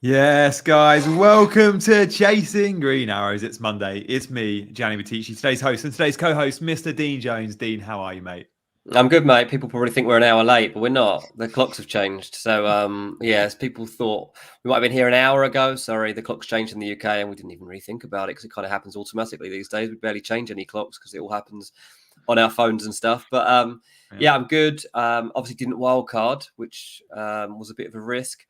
Yes, guys, welcome to Chasing Green Arrows. It's Monday. It's me, Janny Batici, today's host, and today's co-host, Mr. Dean Jones. Dean, how are you, mate? I'm good, mate. People probably think we're an hour late, but we're not. The clocks have changed. So, yes, people thought we might have been here an hour ago. Sorry, the clocks changed in the UK, and we didn't even really think about it because it kind of happens automatically these days. We barely change any clocks because it all happens on our phones and stuff. But yeah, I'm good. Obviously, didn't wildcard, which was a bit of a risk.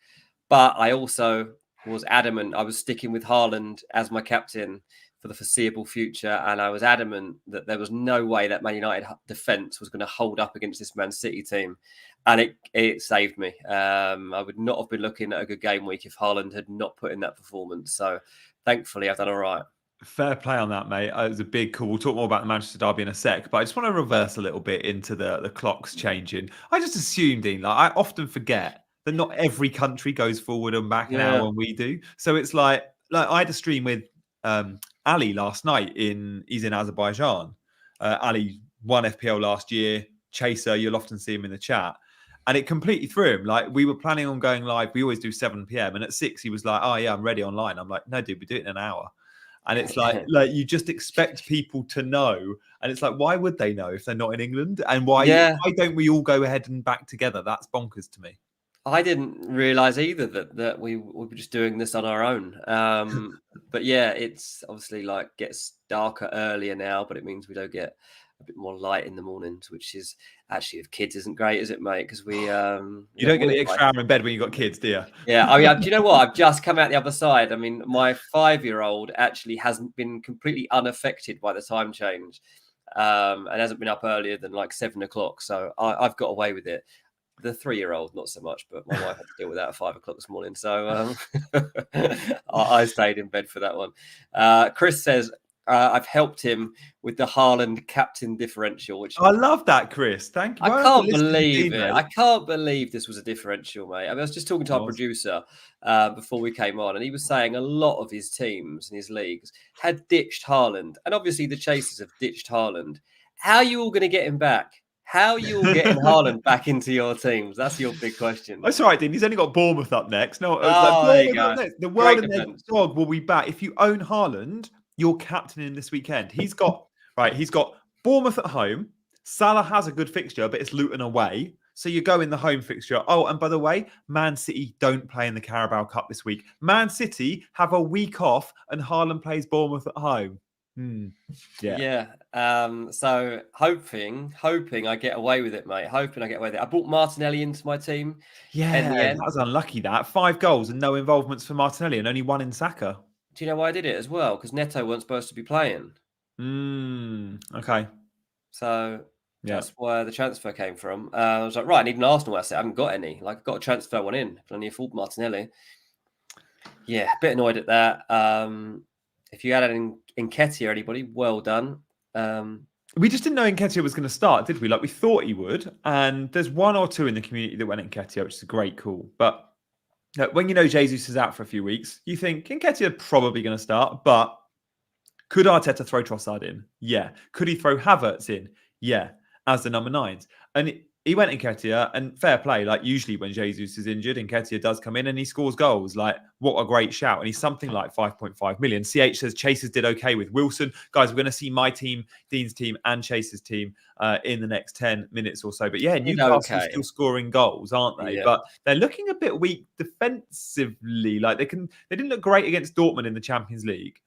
But I also was adamant. I was sticking with Haaland as my captain for the foreseeable future, and I was adamant that there was no way that Man United defence was going to hold up against this Man City team, and it saved me. I would not have been looking at a good game week if Haaland had not put in that performance. So, thankfully, I've done all right. Fair play on that, mate. It was a big call. We'll talk more about the Manchester derby in a sec, but I just want to reverse a little bit into the clocks changing. I just assume, Dean, like I often forget that not every country goes forward and back an hour Yeah. when we do. So it's like I had a stream with Ali last night. He's in Azerbaijan. Ali won FPL last year. Chaser, you'll often see him in the chat. And it completely threw him. Like, we were planning on going live. We always do 7 p.m. And at 6, he was like, oh, yeah, I'm ready online. I'm like, no, dude, we do it in an hour. And it's like you just expect people to know. And it's like, why would they know if they're not in England? And why don't we all go ahead and back together? That's bonkers to me. I didn't realise either that we were just doing this on our own. But yeah, it's obviously like gets darker earlier now, but it means we don't get a bit more light in the mornings, which is actually with kids isn't great, is it, mate? Because we you don't get the extra hour in bed when you've got kids, do you? Yeah, I mean, do you know what? I've just come out the other side. I mean, my 5-year-old actually hasn't been completely unaffected by the time change, and hasn't been up earlier than like 7 o'clock. So I've got away with it. The 3-year-old, not so much, but my wife had to deal with that at 5 o'clock this morning. So I stayed in bed for that one. Chris says, I've helped him with the Haaland captain differential, which I love that, Chris. Thank you. I can't believe it. I can't believe this was a differential, mate. I mean, I was just talking to our producer before we came on, and he was saying a lot of his teams and his leagues had ditched Haaland, and obviously the Chasers have ditched Haaland. How are you all going to get him back? How are you all getting Haaland back into your teams? That's your big question. That's all right, Dean. He's only got Bournemouth up next. No, there you go. The world and their dog will be back. If you own Haaland, you're captaining this weekend. He's got Bournemouth at home. Salah has a good fixture, but it's Luton away. So you go in the home fixture. Oh, and by the way, Man City don't play in the Carabao Cup this week. Man City have a week off, and Haaland plays Bournemouth at home. Yeah. So hoping I get away with it, mate. Hoping I get away with it. I brought Martinelli into my team. Yeah, that was unlucky. That 5 goals and no involvements for Martinelli, and only 1 in Saka. Do you know why I did it as well? Because Neto weren't supposed to be playing. Okay. So that's where the transfer came from. I was like, right, I need an Arsenal asset. I haven't got any. Like, I've got to transfer one in. I can only afford Martinelli. Yeah, a bit annoyed at that. If you added in Nketiah, anybody, well done. We just didn't know Nketiah was going to start, did we? Like, we thought he would. And there's 1 or 2 in the community that went Nketiah, which is a great call. But when you know Jesus is out for a few weeks, you think Nketiah probably going to start. But could Arteta throw Trossard in? Yeah. Could he throw Havertz in? Yeah. As the number 9s. And he went Nketiah, and fair play. Like, usually when Jesus is injured, Nketiah does come in and he scores goals. Like, what a great shout. And he's something like 5.5 million. CH says Chasers did okay with Wilson. Guys, we're going to see my team, Dean's team, and Chasers' team in the next 10 minutes or so. But yeah, Newcastle are still scoring goals, aren't they? Yeah. But they're looking a bit weak defensively. Like, they didn't look great against Dortmund in the Champions League.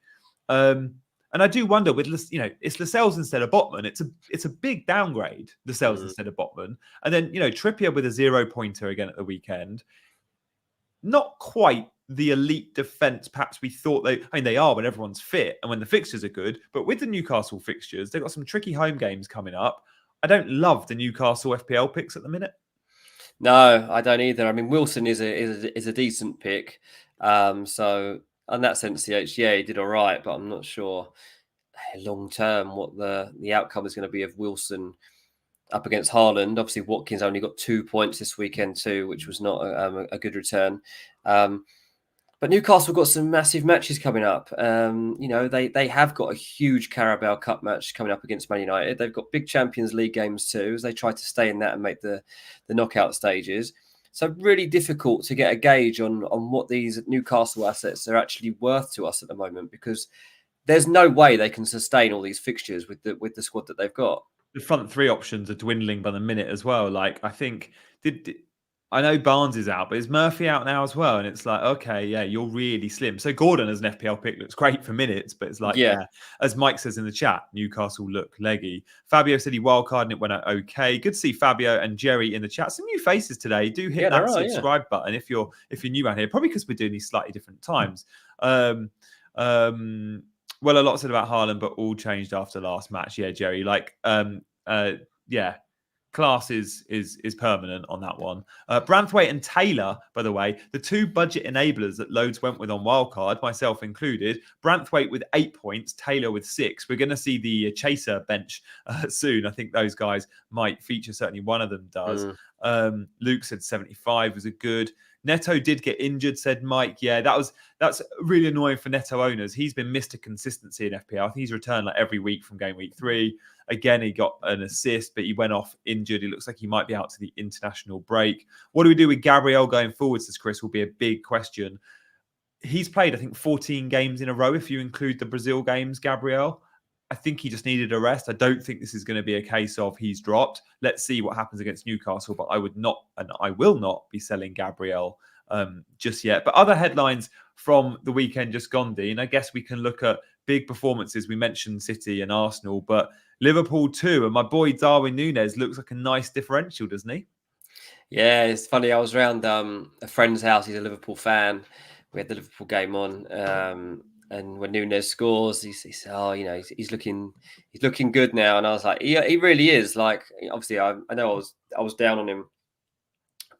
And I do wonder with, it's Lascelles instead of Botman. It's a big downgrade, Lascelles instead of Botman. And then, Trippier with a 0-pointer again at the weekend. Not quite the elite defence perhaps we thought they are when everyone's fit and when the fixtures are good. But with the Newcastle fixtures, they've got some tricky home games coming up. I don't love the Newcastle FPL picks at the minute. No, I don't either. I mean, Wilson is a decent pick. So in that sense, he did all right, but I'm not sure long term what the outcome is going to be of Wilson up against Haaland. Obviously, Watkins only got 2 points this weekend too, which was not a good return. But Newcastle got some massive matches coming up. They have got a huge Carabao Cup match coming up against Man United. They've got big Champions League games too, as they try to stay in that and make the knockout stages. So really difficult to get a gauge on what these Newcastle assets are actually worth to us at the moment, because there's no way they can sustain all these fixtures with the squad that they've got. The front three options are dwindling by the minute as well. Like, I think I know Barnes is out, but is Murphy out now as well? And it's like, okay, yeah, you're really slim. So Gordon as an FPL pick looks great for minutes, but it's like, yeah, as Mike says in the chat, Newcastle look leggy. Fabio said he wildcarded and it went out okay. Good to see Fabio and Jerry in the chat. Some new faces today. Do hit that subscribe button if you're new out here. Probably because we're doing these slightly different times. Well, a lot said about Haaland, but all changed after last match. Yeah, Jerry. Like, yeah, class is permanent on that one. Branthwaite and Taylor, by the way, the two budget enablers that loads went with on Wildcard, myself included. Branthwaite with 8 points, Taylor with 6. We're going to see the chaser bench soon. I think those guys might feature. Certainly one of them does. Luke said 75 was a good. Neto did get injured, said Mike. Yeah, that's really annoying for Neto owners. He's been Mr. Consistency in FPL. I think he's returned like every week from game week 3. Again, he got an assist, but he went off injured. It looks like he might be out to the international break. What do we do with Gabriel going forward, says Chris, will be a big question. He's played, I think, 14 games in a row, if you include the Brazil games, Gabriel. I think he just needed a rest. I don't think this is going to be a case of he's dropped. Let's see what happens against Newcastle, but I would not, and I will not be selling Gabriel just yet. But other headlines from the weekend just gone, Dean, I guess we can look at big performances. We mentioned City and Arsenal, but Liverpool too. And my boy Darwin Núñez looks like a nice differential, doesn't he? Yeah, it's funny. I was around a friend's house. He's a Liverpool fan. We had the Liverpool game on. And when Núñez scores, he says, "Oh, you know, he's looking good now." And I was like, "Yeah, he really is." Like, obviously, I know I was down on him,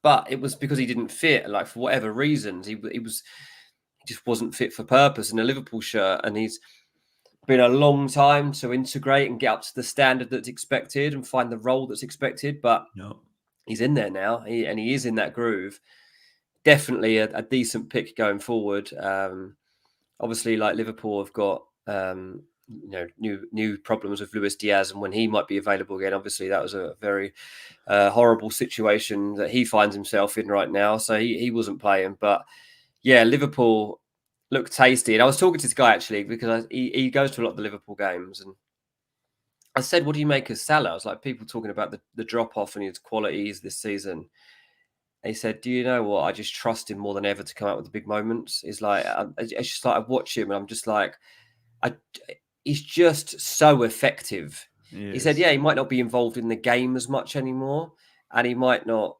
but it was because he didn't fit. Like, for whatever reasons, he just wasn't fit for purpose in a Liverpool shirt. And he's been a long time to integrate and get up to the standard that's expected and find the role that's expected. But he's in there now, and he is in that groove. Definitely a decent pick going forward. Obviously, like Liverpool have got new problems with Luis Diaz, and when he might be available again, obviously that was a very horrible situation that he finds himself in right now. So he wasn't playing, but yeah, Liverpool looked tasty. And I was talking to this guy actually because he goes to a lot of the Liverpool games, and I said, "What do you make of Salah?" I was like, people talking about the drop off in his qualities this season. He said, "Do you know what? I just trust him more than ever to come out with the big moments." He's like, it's just like I watch him and I'm just like, he's just so effective. He said, "Yeah, he might not be involved in the game as much anymore, and he might not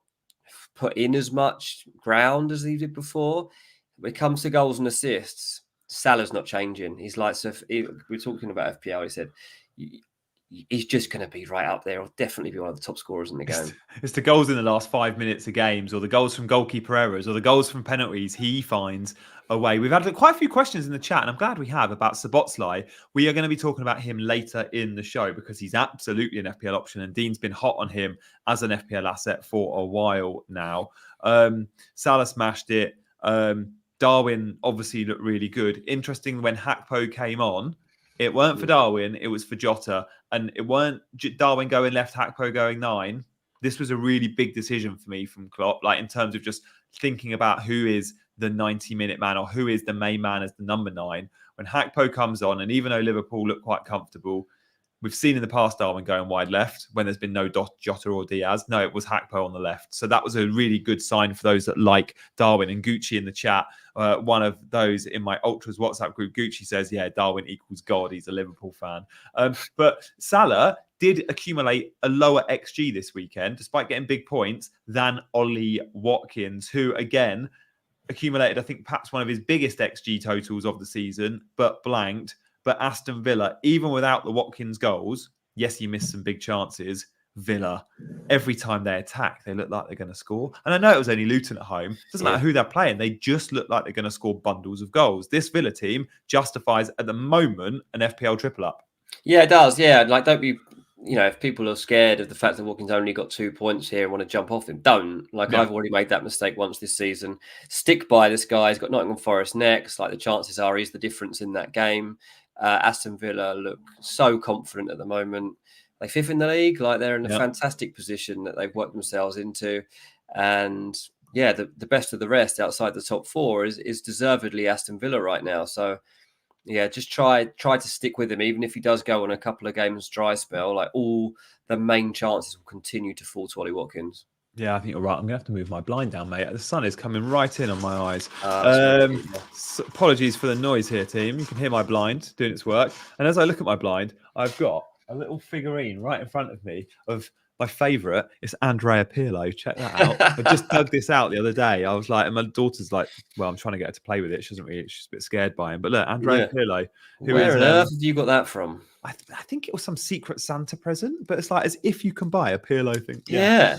put in as much ground as he did before. When it comes to goals and assists, Salah's not changing." He's like, "So we're talking about FPL." He said, he's just going to be right up there. He'll definitely be one of the top scorers in the game. It's the goals in the last 5 minutes of games, or the goals from goalkeeper errors, or the goals from penalties. He finds a way. We've had quite a few questions in the chat, and I'm glad we have, about Szoboszlai. We are going to be talking about him later in the show because he's absolutely an FPL option, and Dean's been hot on him as an FPL asset for a while now. Salah smashed it. Darwin obviously looked really good. Interesting, when Hakpo came on, it weren't for Darwin, it was for Jota. And it weren't Darwin going left, Hakpo going 9. This was a really big decision for me from Klopp, like in terms of just thinking about who is the 90-minute man or who is the main man as the number 9. When Hakpo comes on, and even though Liverpool look quite comfortable, we've seen in the past Darwin going wide left when there's been no Jota or Diaz. No, it was Hakpo on the left. So that was a really good sign for those that like Darwin. And Gucci in the chat, one of those in my Ultras WhatsApp group, Gucci says, yeah, Darwin equals God. He's a Liverpool fan. But Salah did accumulate a lower XG this weekend, despite getting big points, than Ollie Watkins, who, again, accumulated, I think, perhaps one of his biggest XG totals of the season, but blanked. But Aston Villa, even without the Watkins goals, yes, he missed some big chances. Villa, every time they attack, they look like they're going to score. And I know it was only Luton at home. It doesn't matter who they're playing. They just look like they're going to score bundles of goals. This Villa team justifies, at the moment, an FPL triple up. Yeah, it does. Yeah, like, don't be, if people are scared of the fact that Watkins only got 2 points here and want to jump off him, don't. I've already made that mistake once this season. Stick by this guy. He's got Nottingham Forest next. Like, the chances are he's the difference in that game. Aston Villa look so confident at the moment. They're 5th in the league. Like, they're in a fantastic position that they've worked themselves into. And the best of the rest outside the top four is deservedly Aston Villa right now. So yeah, just try to stick with him, even if he does go on a couple of games dry spell. Like, all the main chances will continue to fall to Ollie Watkins. Yeah, I think you're right. I'm going to have to move my blind down, mate. The sun is coming right in on my eyes. Apologies for the noise here, team. You can hear my blind doing its work. And as I look at my blind, I've got a little figurine right in front of me of my favourite. It's Andrea Pirlo. Check that out. I just dug this out the other day. I was like, and my daughter's like, well, I'm trying to get her to play with it. She doesn't really, she's a bit scared by him. But look, Andrea Pirlo. Where on earth have you got that from? I think it was some secret Santa present, but it's like as if you can buy a Pirlo thing. Yeah.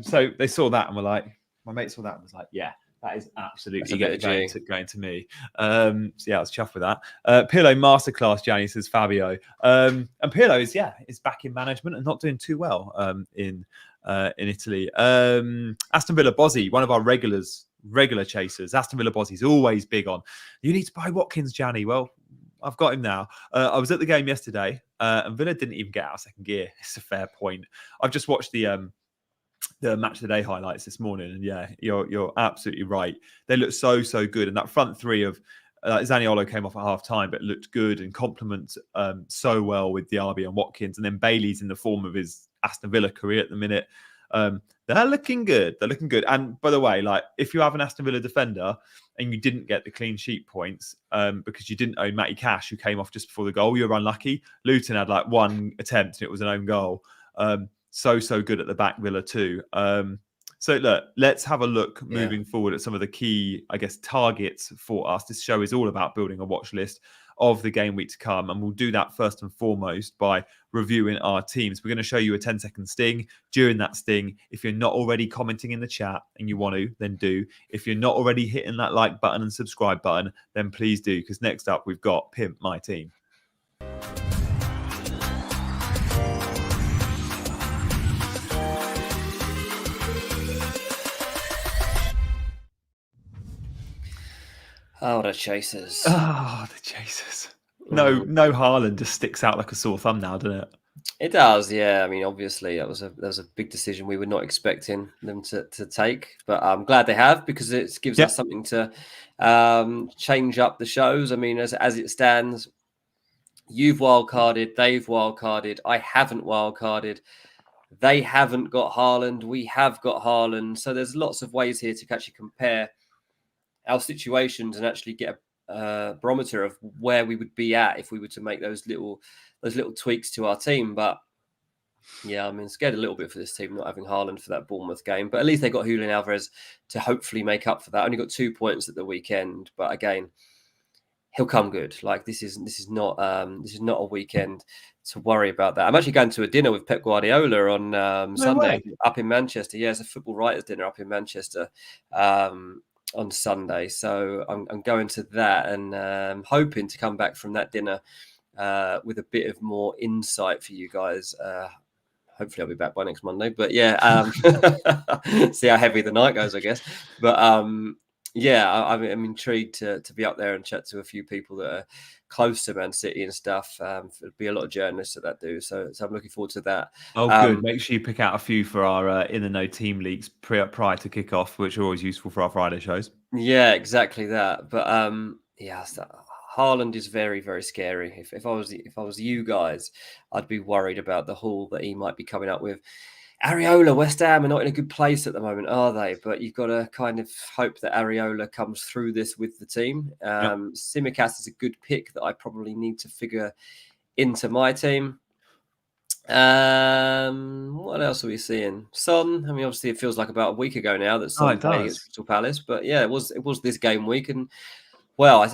So they saw that and were like, my mate saw that and was like, yeah, that is absolutely going to me. So yeah, I was chuffed with that. Pirlo masterclass, Janny, says Fabio. And Pirlo is back in management and not doing too well in Italy. Aston Villa Bozzy, one of our regular chasers. Aston Villa Bozzy's always big on, you need to buy Watkins, Janny. Well, I've got him now. I was at the game yesterday, and Villa didn't even get out of second gear. It's a fair point. I've just watched the match of the day highlights this morning, and yeah, you're absolutely right. They look so good, and that front three of Zaniolo came off at half time, but looked good and complements so well with Diaby and Watkins, and then Bailey's in the form of his Aston Villa career at the minute. They're looking good. And by the way, like, if you have an Aston Villa defender and you didn't get the clean sheet points because you didn't own Matty Cash, who came off just before the goal, you're unlucky. Luton had like one attempt and it was an own goal. So good at the back, Villa too. So look, let's have a look moving forward at some of the key, I guess, targets for us. This show is all about building a watch list of the game week to come, and we'll do that first and foremost by reviewing our teams. We're going to show you a 10-second sting. During that sting, if you're not already commenting in the chat and you want to, then do. If you're not already hitting that like button and subscribe button, then please do, because next up we've got Pimp My Team. Oh, the chasers. Oh, the chasers. No Haaland just sticks out like a sore thumb now, doesn't it? It does, yeah. I mean, obviously, that was a big decision we were not expecting them to take, but I'm glad they have, because it gives us something to change up the shows. I mean, as it stands, you've wildcarded, they've wildcarded, I haven't wildcarded, they haven't got Haaland, we have got Haaland. So there's lots of ways here to actually compare our situations and actually get a barometer of where we would be at if we were to make those little tweaks to our team. But yeah, I mean, scared a little bit for this team not having Haaland for that Bournemouth game, but at least they got Julian Alvarez to hopefully make up for that. Only got 2 points at the weekend, but again, he'll come good. Like, this is not a weekend to worry about that. I'm actually going to a dinner with Pep Guardiola on Sunday up in Manchester. Yeah, it's a football writers' dinner up in Manchester on Sunday. So I'm going to that, and hoping to come back from that dinner with a bit of more insight for you guys. Hopefully I'll be back by next Monday, but yeah, see how heavy the night goes, I guess. But yeah, I'm intrigued to be up there and chat to a few people that are close to Man City and stuff. There'll be a lot of journalists that do. So I'm looking forward to that. Oh, good. Make sure you pick out a few for our In the Know team leagues prior to kickoff, which are always useful for our Friday shows. Yeah, exactly that. But yeah, Haaland is very, very scary. If I was you guys, I'd be worried about the haul that he might be coming up with. Areola, West Ham are not in a good place at the moment, are they? But you've got to kind of hope that Areola comes through this with the team. Tsimikas is a good pick that I probably need to figure into my team. What else are we seeing? Son. I mean, obviously, it feels like about a week ago now that Son played against Crystal Palace. But yeah, it was this game week, and well,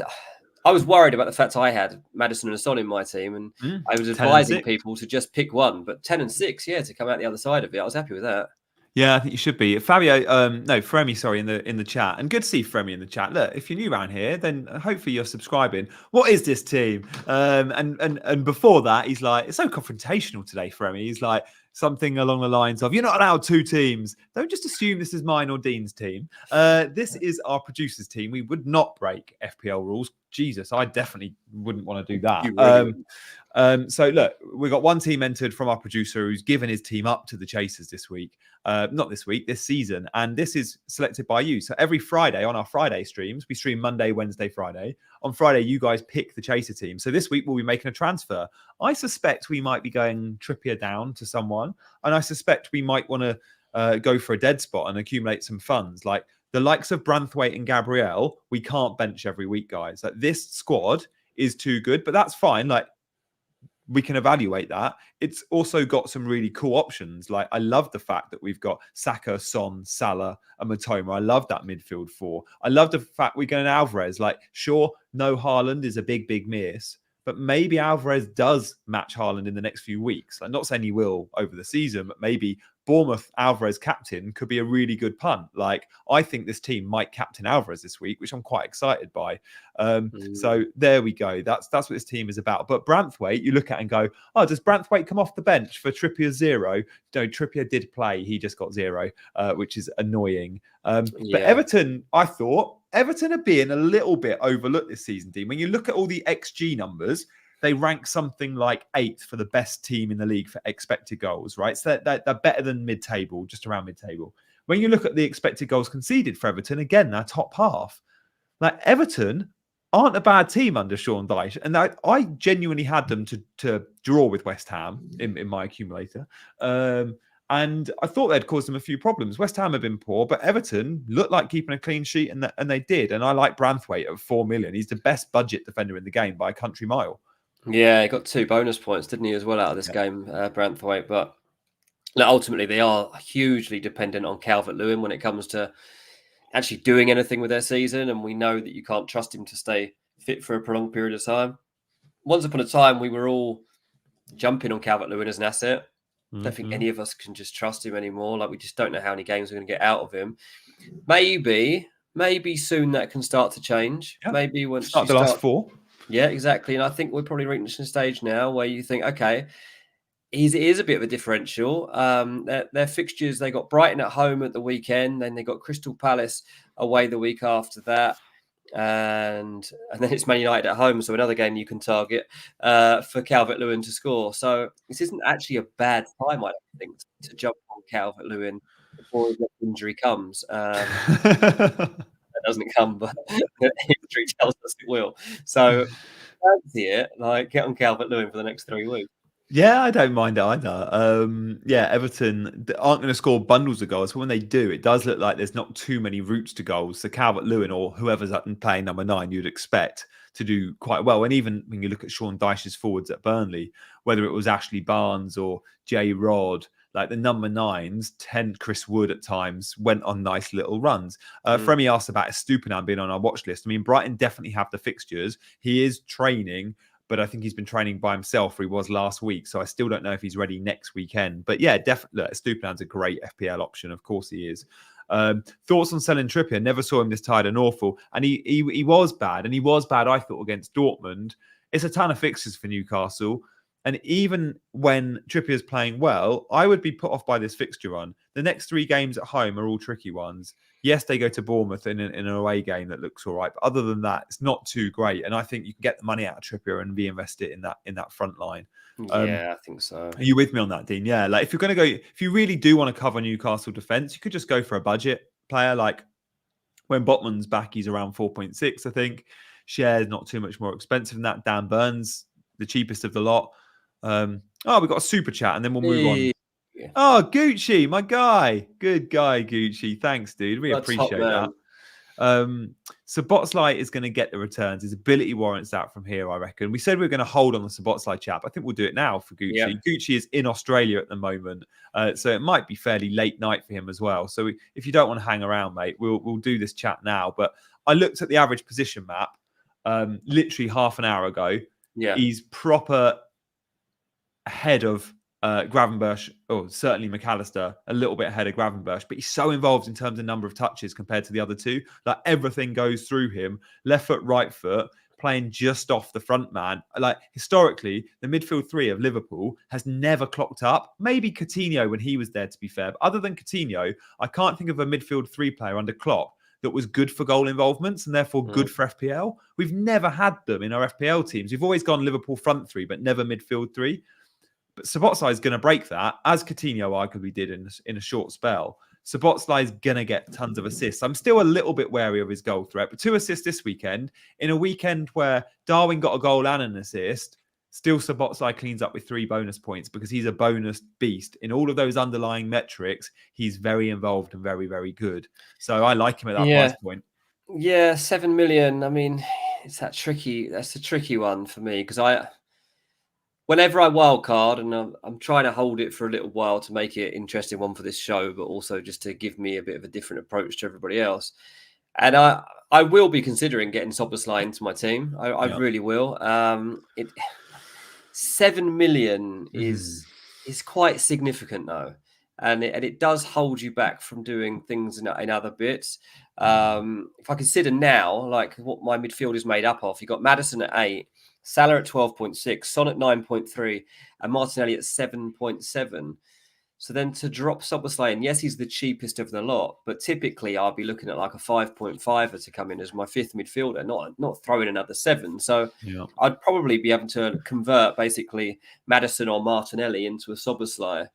I was worried about the fact I had Maddison and Son in my team, and I was advising people to just pick one. But 10 and 6, to come out the other side of it, I was happy with that. Yeah, I think you should be. Fabio, Fremi, sorry, in the chat. And good to see Fremi in the chat. Look, if you're new around here, then hopefully you're subscribing. What is this team? And before that, he's like, it's so confrontational today, Fremi. He's like something along the lines of, you're not allowed 2 teams. Don't just assume this is mine or Dean's team. This is our producers' team. We would not break FPL rules. Jesus, I definitely wouldn't want to do that. You really wouldn't. So look, we've got one team entered from our producer who's given his team up to the Chasers this week. Not this week, this season. And this is selected by you. So every Friday on our Friday streams, we stream Monday, Wednesday, Friday. On Friday, you guys pick the Chaser team. So this week we'll be making a transfer. I suspect we might be going Trippier down to someone. And I suspect we might want to go for a dead spot and accumulate some funds. Like the likes of Branthwaite and Gabriel, we can't bench every week, guys. Like this squad is too good, but that's fine. Like we can evaluate that. It's also got some really cool options. Like I love the fact that we've got Saka, Son, Salah, and Matoma. I love that midfield four. I love the fact we're going Alvarez. Like sure, no Haaland is a big miss, but maybe Alvarez does match Haaland in the next few weeks. I'm not saying he will over the season, but maybe Bournemouth Alvarez captain could be a really good punt. Like I think this team might captain Alvarez this week, which I'm quite excited by. So there we go. That's what this team is about. But Branthwaite, you look at and go, oh, does Branthwaite come off the bench for Trippier 0? No, Trippier did play. He just got 0, which is annoying. But Everton, I thought Everton are being a little bit overlooked this season, Dean. When you look at all the XG numbers, they rank something like 8th for the best team in the league for expected goals, right? So they're better than mid-table, just around mid-table. When you look at the expected goals conceded for Everton, again, they're top half. Like Everton aren't a bad team under Sean Dyche. And I genuinely had them to draw with West Ham in my accumulator. And I thought they'd caused them a few problems. West Ham have been poor, but Everton looked like keeping a clean sheet, and they did. And I like Branthwaite at 4 million. He's the best budget defender in the game by a country mile. Yeah, he got 2 bonus points, didn't he, as well, out of this game, Branthwaite. But ultimately, they are hugely dependent on Calvert-Lewin when it comes to actually doing anything with their season. And we know that you can't trust him to stay fit for a prolonged period of time. Once upon a time, we were all jumping on Calvert-Lewin as an asset. I don't think any of us can just trust him anymore. Like we just don't know how many games we're going to get out of him. Maybe soon that can start to change. Yeah. Maybe once start the last 4. Yeah, exactly. And I think we're probably reaching a stage now where you think, okay, it is a bit of a differential. Their fixtures, they got Brighton at home at the weekend, then they got Crystal Palace away the week after that. And then it's Man United at home, so another game you can target for Calvert-Lewin to score. So this isn't actually a bad time, I don't think, to jump on Calvert-Lewin before the injury comes. That doesn't come, but history tells us it will. So fancy it, like get on Calvert-Lewin for the next 3 weeks. Yeah, I don't mind it either. Everton aren't going to score bundles of goals, but when they do, it does look like there's not too many routes to goals. So Calvert-Lewin or whoever's up and playing number 9, you'd expect to do quite well. And even when you look at Sean Dyche's forwards at Burnley, whether it was Ashley Barnes or Jay Rod, like the number 9s, 10 Chris Wood at times went on nice little runs. Fremi asked about Estupiñán being on our watch list. I mean, Brighton definitely have the fixtures. He is training, but I think he's been training by himself, where he was last week. So I still don't know if he's ready next weekend. But yeah, definitely, Estupiñán's a great FPL option. Of course he is. Thoughts on selling Trippier? Never saw him this tired and awful. And he was bad. And he was bad, I thought, against Dortmund. It's a ton of fixtures for Newcastle. And even when Trippier's playing well, I would be put off by this fixture run. The next 3 games at home are all tricky ones. Yes, they go to Bournemouth in an away game that looks all right. But other than that, it's not too great. And I think you can get the money out of Trippier and reinvest it in that front line. Yeah, I think so. Are you with me on that, Dean? Yeah, like if you're going to go, if you really do want to cover Newcastle defence, you could just go for a budget player. Like when Botman's back, he's around 4.6, I think. Share's not too much more expensive than that. Dan Burns, the cheapest of the lot. We've got a super chat and then we'll move on. Oh, Gucci, my guy. Good guy, Gucci. Thanks, dude. We appreciate that. Szoboszlai is going to get the returns. His ability warrants that from here, I reckon. We said we were going to hold on the Szoboszlai chap. I think we'll do it now for Gucci. Yeah. Gucci is in Australia at the moment, so it might be fairly late night for him as well. So if you don't want to hang around, mate, we'll do this chat now. But I looked at the average position map literally half an hour ago. Yeah, he's proper ahead of Gravenberch, or certainly McAllister, a little bit ahead of Gravenberch, but he's so involved in terms of number of touches compared to the other two. Like everything goes through him, left foot, right foot, playing just off the front man. Like historically, the midfield 3 of Liverpool has never clocked up. Maybe Coutinho when he was there, to be fair. But other than Coutinho, I can't think of a midfield 3 player under Klopp that was good for goal involvements and therefore good for FPL. We've never had them in our FPL teams. We've always gone Liverpool front three, but never midfield three. But Szoboszlai is going to break that, as Coutinho arguably did in a short spell. Szoboszlai is going to get tons of assists. I'm still a little bit wary of his goal threat, but 2 assists this weekend, in a weekend where Darwin got a goal and an assist, still Szoboszlai cleans up with 3 bonus points because he's a bonus beast. In all of those underlying metrics, he's very involved and very, very good. So I like him at that price point. Yeah, 7 million. I mean, it's that tricky. That's a tricky one for me because whenever I wildcard, and I'm trying to hold it for a little while to make it an interesting one for this show, but also just to give me a bit of a different approach to everybody else. And I will be considering getting Szoboszlai into my team. I really will. 7 million is quite significant though. And it does hold you back from doing things in other bits. If I consider now, like what my midfield is made up of, you've got Maddison at 8, Salah at 12.6, Son at 9.3, and Martinelli at 7.7. So then to drop Szoboszlai, and yes, he's the cheapest of the lot, but typically I'll be looking at like a 5.5er to come in as my 5th midfielder, not throwing another 7. So I'd probably be able to convert basically Maddison or Martinelli into a Szoboszlai.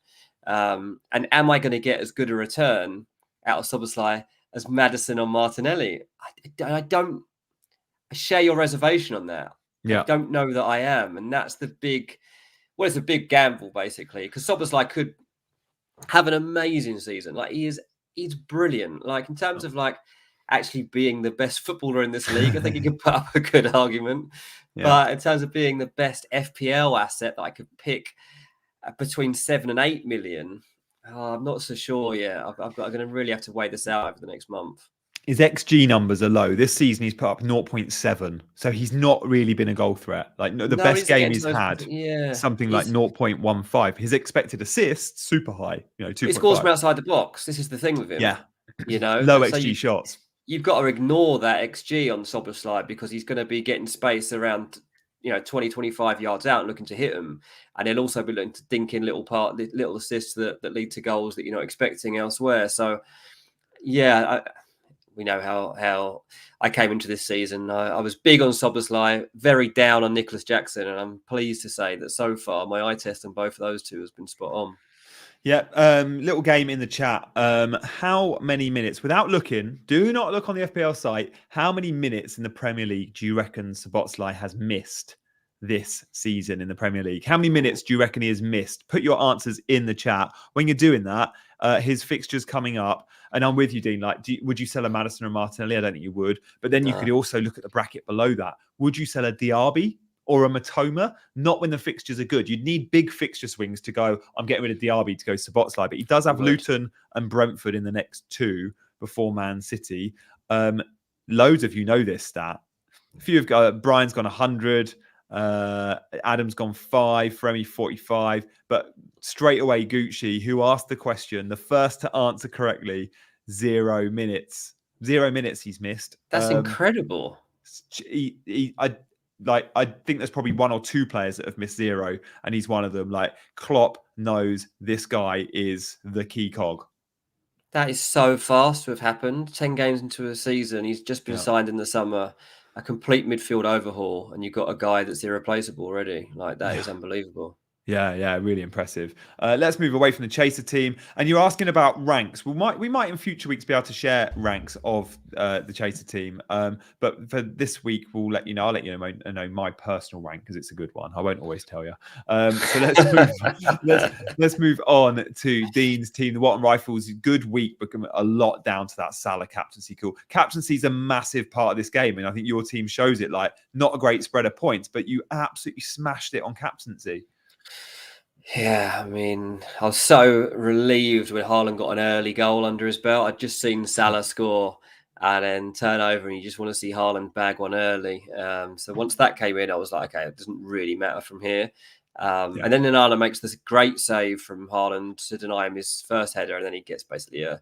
And am I going to get as good a return out of Szoboszlai as Maddison or Martinelli? I share your reservation on that. I don't know that I am. And that's the big, it's a big gamble basically, because Szoboszlai could have an amazing season. Like he's brilliant. Like in terms of like actually being the best footballer in this league, I think he could put up a good argument. But in terms of being the best FPL asset that I could pick between 7 and 8 million, I'm not so sure yet. I'm going to really have to weigh this out over the next month. His XG numbers are low. This season, he's put up 0.7. So he's not really been a goal threat. Like the best game he's had, something like 0.15. His expected assists, super high. 2.5. He scores from outside the box. This is the thing with him. Yeah. Low XG shots. You've got to ignore that XG on Szoboszlai because he's going to be getting space around 20, 25 yards out and looking to hit them. And he'll also be looking to dink in little assists that lead to goals that you're not expecting elsewhere. So, we know how I came into this season. I was big on Szoboszlai, very down on Nicholas Jackson. And I'm pleased to say that so far, my eye test on both of those two has been spot on. Yeah, little game in the chat. How many minutes, without looking, do not look on the FPL site, how many minutes in the Premier League do you reckon Szoboszlai has missed this season in the Premier League? How many minutes do you reckon he has missed? Put your answers in the chat. When you're doing that, his fixtures coming up, and I'm with you, Dean, like, would you sell a Maddison or Martinelli? I don't think you would. But then you could also look at the bracket below that. Would you sell a Diaby or a Matoma? Not when the fixtures are good. You'd need big fixture swings to go, I'm getting rid of Diaby to go Szoboszlai. But he does have Luton and Brentford in the next 2 before Man City. Loads of you know this stat. A few have got, Brian's gone 100. Adam's gone 5, Fremi 45. But straight away, Gucci, who asked the question, the first to answer correctly, 0 minutes. 0 minutes he's missed. That's incredible. I think there's probably 1 or 2 players that have missed 0, and he's one of them. Like, Klopp knows this guy is the key cog. That is so fast to have happened. 10 games into a season, he's just been signed in the summer. A complete midfield overhaul, and you've got a guy that's irreplaceable already. Like, that is unbelievable. Yeah, really impressive. Let's move away from the Chaser team. And you're asking about ranks. We might in future weeks be able to share ranks of the Chaser team. But for this week, we'll let you know. I'll let you know my personal rank because it's a good one. I won't always tell you. So let's move on to Dean's team. The Watton Rifles, good week, become a lot down to that Salah captaincy call. Captaincy is a massive part of this game, and I think your team shows it. Like, not a great spread of points, but you absolutely smashed it on captaincy. Yeah, I mean, I was so relieved when Haaland got an early goal under his belt. I'd just seen Salah score and then turn over, and you just want to see Haaland bag one early. So once that came in, I was like, okay, it doesn't really matter from here. And then Nana makes this great save from Haaland to deny him his first header, and then he gets basically a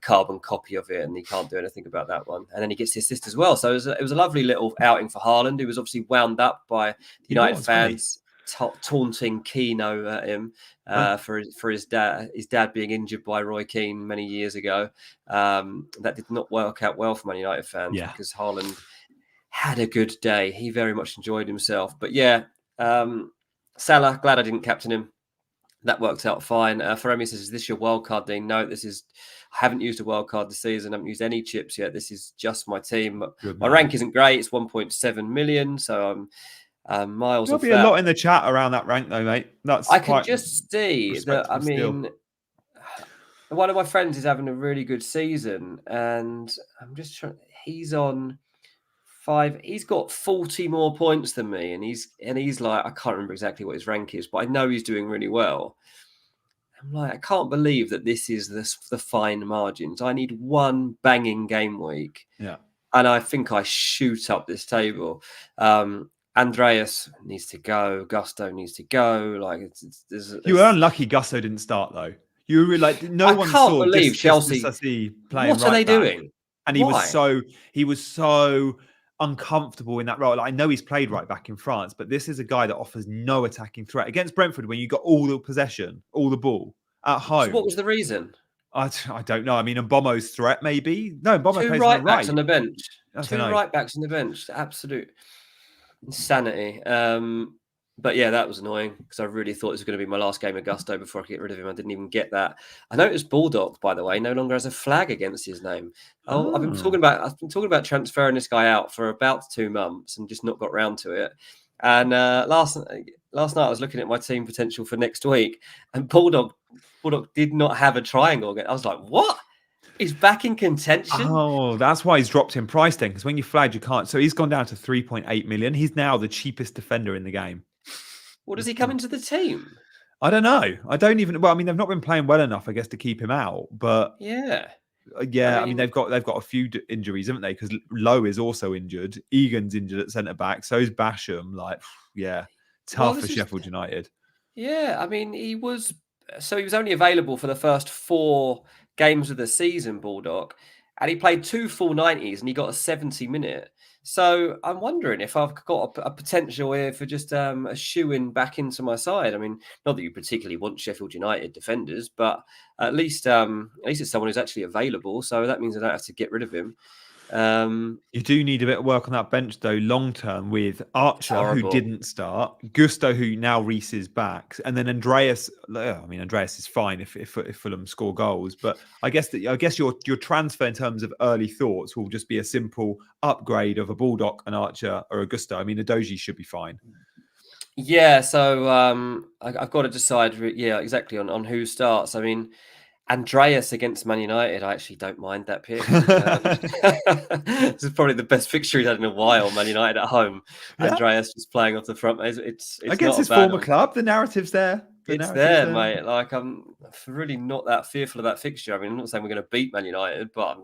carbon copy of it, and he can't do anything about that one. And then he gets the assist as well. So it was a lovely little outing for Haaland, who was obviously wound up by the United fans. taunting Keano at him for his dad being injured by Roy Keane many years ago. That did not work out well for Man United fans because Haaland had a good day. He very much enjoyed himself. But yeah, Salah, glad I didn't captain him. That worked out fine. Feremi says, is this your wildcard, Dean? No, I haven't used a wildcard this season. I haven't used any chips yet. This is just my team. My rank isn't great. It's 1.7 million. So I'm miles There'll off be that. a lot in the chat around that rank though, mate. I can just see that. I mean, one of my friends is having a really good season, and I'm just trying. He's on 5. He's got 40 more points than me, and he's like, I can't remember exactly what his rank is, but I know he's doing really well. I'm like, I can't believe that this is the fine margins. I need one banging game week, and I think I shoot up this table. Andreas needs to go. Gusto needs to go. Like, you were unlucky. Gusto didn't start though. You were like, no one saw. I can't believe Chelsea playing. What are they doing? And he was so uncomfortable in that role. Like, I know he's played right back in France, but this is a guy that offers no attacking threat against Brentford when you got all the possession, all the ball at home. So what was the reason? I don't know. I mean, Mbomo's threat maybe. No, Mbomo plays right backs right. on the bench. Two right backs on the bench. Absolute insanity. But yeah, that was annoying because I really thought it was going to be my last game of Gusto before I could get rid of him. I didn't even get that. I noticed Bulldog, by the way, no longer has a flag against his name. I've been talking about transferring this guy out for about 2 months and just not got round to it. And last night I was looking at my team potential for next week, and Bulldog did not have a triangle. I was like, what? He's back in contention. Oh, that's why he's dropped in price then, because when you flagged, you can't. So he's gone down to 3.8 million. He's now the cheapest defender in the game. What does he come into the team? I don't know. I don't even. Well, I mean, they've not been playing well enough, I guess, to keep him out. But yeah. I mean, they've got a few injuries, haven't they? Because Lowe is also injured. Egan's injured at centre back. So is Basham. Like, yeah, tough for Sheffield United. Yeah, I mean, he was only available for the first 4 games of the season, Bulldog, and he played 2 full 90s and he got a 70-minute. So I'm wondering if I've got a potential here for just a shoe-in back into my side. I mean, not that you particularly want Sheffield United defenders, but at least it's someone who's actually available. So that means I don't have to get rid of him. You do need a bit of work on that bench, though, long term, with Archer, who didn't start, Gusto, who now Reece is back, and then Andreas. I mean, Andreas is fine if Fulham score goals, but I guess your transfer in terms of early thoughts will just be a simple upgrade of a Bulldog, an Archer, or a Gusto. I mean, a Doji should be fine. Yeah, so I've got to decide. Yeah, exactly on who starts. I mean, Andreas against Man United, I actually don't mind that pick. This is probably the best fixture he's had in a while. Man United at home. Yeah. Andreas just playing off the front. It's against his former club. The narrative's there. It's there, mate. Like, I'm really not that fearful of that fixture. I mean, I'm not saying we're going to beat Man United, but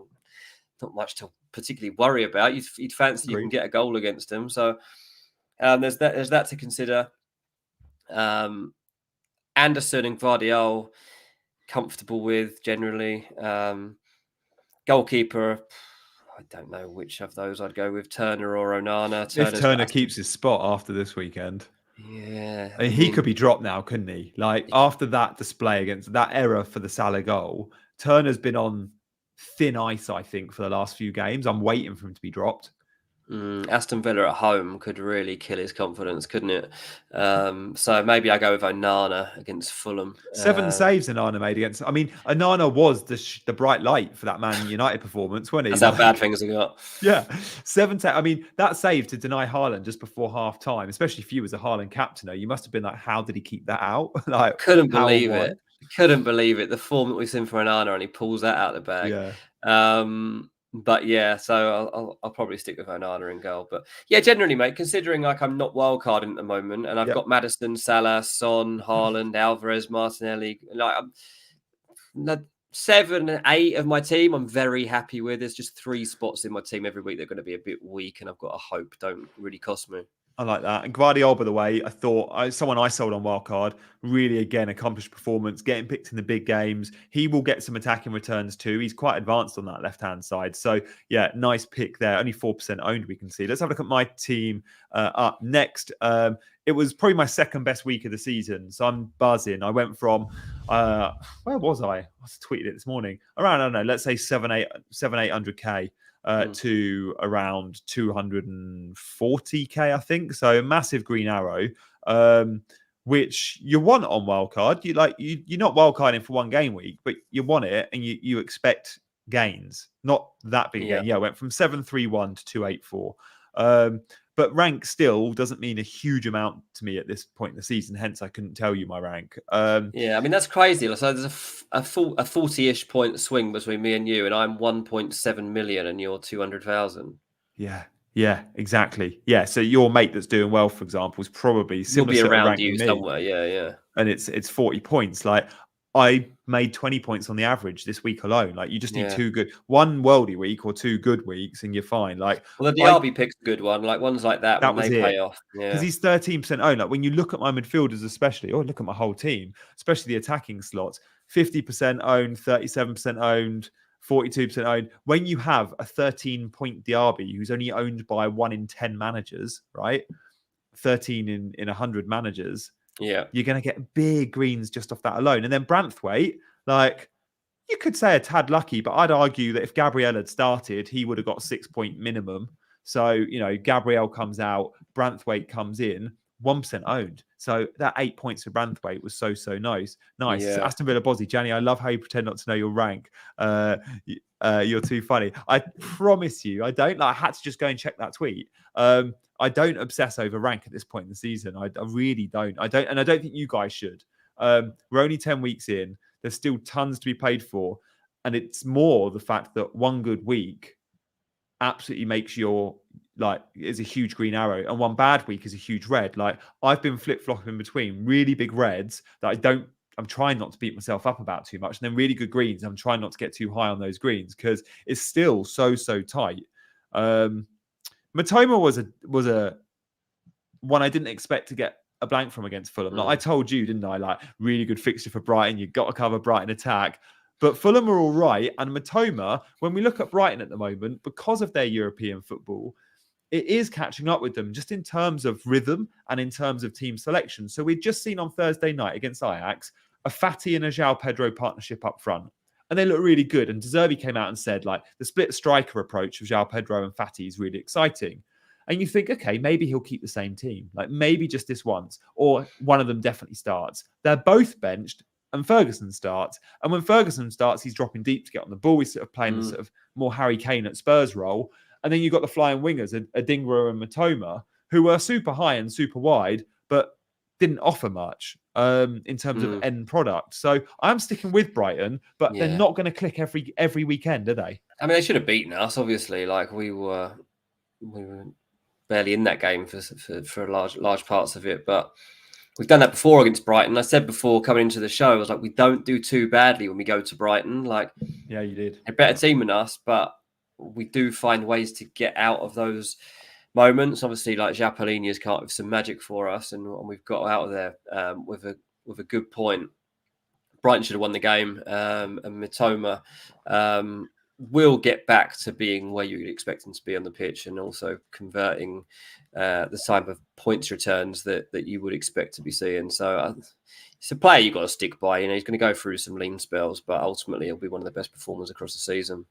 not much to particularly worry about. You'd fancy you can get a goal against them. So there's that to consider. Anderson and Gvardiol, comfortable with generally. Goalkeeper, I don't know which of those I'd go with, Turner or Onana. If Turner keeps his spot after this weekend, yeah, I mean, he could be dropped now, couldn't he? Like, after that display against that error for the Salah goal, Turner's been on thin ice, I think, for the last few games. I'm waiting for him to be dropped. Aston Villa at home could really kill his confidence, couldn't it? So maybe I go with Onana against Fulham. 7 saves Onana made against. I mean, Onana was the bright light for that Man United performance, wasn't he? That's how bad things have got. Yeah, 7 saves. I mean, that save to deny Haaland just before half time, especially if you as a Haaland captain, you must have been like, how did he keep that out? Like, couldn't believe it. Couldn't believe it. The form that we've seen for Onana, and he pulls that out of the bag. Yeah. But yeah, so I'll probably stick with Onana in goal. But yeah, generally, mate, considering like I'm not wildcarding at the moment, and I've got Maddison, Salah, Son, Haaland, Alvarez, Martinelli, like 7 and 8 of my team, I'm very happy with. There's just 3 spots in my team every week that are going to be a bit weak, and I've got a hope don't really cost me. I like that. And Guardiola, by the way, I thought someone I sold on Wildcard, really, again, accomplished performance, getting picked in the big games. He will get some attacking returns too. He's quite advanced on that left-hand side. So, yeah, nice pick there. Only 4% owned, we can see. Let's have a look at my team up next. It was probably my second best week of the season. So I'm buzzing. I went from, where was I? I tweeted it this morning. Around, I don't know, let's say 800K. To around 240k, I think. So a massive green arrow, which you want on wildcard. You're not wildcarding for one game week, but you want it and you expect gains, not that big gain. Yeah, went from 731 to 284. But rank still doesn't mean a huge amount to me at this point in the season. Hence, I couldn't tell you my rank. Yeah, I mean, that's crazy. So there's a 40-ish point swing between me and you, and I'm 1.7 million and you're 200,000. Yeah, exactly. Yeah, so your mate that's doing well, for example, is probably similar. You'll be around you somewhere. Yeah. And it's 40 points. Like, I made 20 points on the average this week alone. Like, you just need one worldy week or 2 good weeks and you're fine. Like, well, the Diaby pick's a good one. Like, ones like that when they pay off. Because he's 13% owned. Like, when you look at my midfielders, especially, or look at my whole team, especially the attacking slots, 50% owned, 37% owned, 42% owned. When you have a 13-point Diaby who's only owned by 1 in 10 managers, right? 13 in 100 managers. Yeah, you're going to get big greens just off that alone. And then Branthwaite, like, you could say a tad lucky, but I'd argue that if Gabriel had started, he would have got 6-point minimum. So, you know, Gabriel comes out, Branthwaite comes in, 1% owned. So that 8 points for Branthwaite was so nice. Yeah. Aston Villa Bozzy, Janny, I love how you pretend not to know your rank. You're too funny. I promise you, I don't. I had to just go and check that tweet. I don't obsess over rank at this point in the season. I really don't. And I don't think you guys should. We're only 10 weeks in. There's still tons to be played for. And it's more the fact that one good week absolutely makes is a huge green arrow. And one bad week is a huge red. Like, I've been flip-flopping between really big reds that I'm trying not to beat myself up about too much. And then really good greens, I'm trying not to get too high on those greens because it's still so tight. Matoma was a one I didn't expect to get a blank from against Fulham. Like, I told you, didn't I? Like, really good fixture for Brighton. You've got to cover Brighton attack. But Fulham are all right. And Matoma, when we look at Brighton at the moment, because of their European football, it is catching up with them just in terms of rhythm and in terms of team selection. So we've just seen on Thursday night against Ajax, a Fati and a João Pedro partnership up front. And they look really good. And De Zerbi came out and said, like, the split striker approach of João Pedro and Fati is really exciting. And you think, okay, maybe he'll keep the same team. Like, maybe just this once. Or one of them definitely starts. They're both benched and Ferguson starts. And when Ferguson starts, he's dropping deep to get on the ball. He's sort of playing the sort of more Harry Kane at Spurs role. And then you've got the flying wingers, Adingra and Matoma, who were super high and super wide, but didn't offer much in terms of end product. So I'm sticking with Brighton, but they're not going to click every weekend, are they? I mean, they should have beaten us, obviously. Like, we were barely in that game for large parts of it, but we've done that before against Brighton. I said before coming into the show, I was like, we don't do too badly when we go to Brighton. Like, yeah, you did. They're a better team than us, but we do find ways to get out of those moments. Obviously, like, Japalini has come up with some magic for us, and we've got out of there with a good point. Brighton should have won the game, and Mitoma will get back to being where you'd expect him to be on the pitch, and also converting the type of points returns that you would expect to be seeing. So it's a player you've got to stick by. You know, he's going to go through some lean spells, but ultimately he'll be one of the best performers across the season.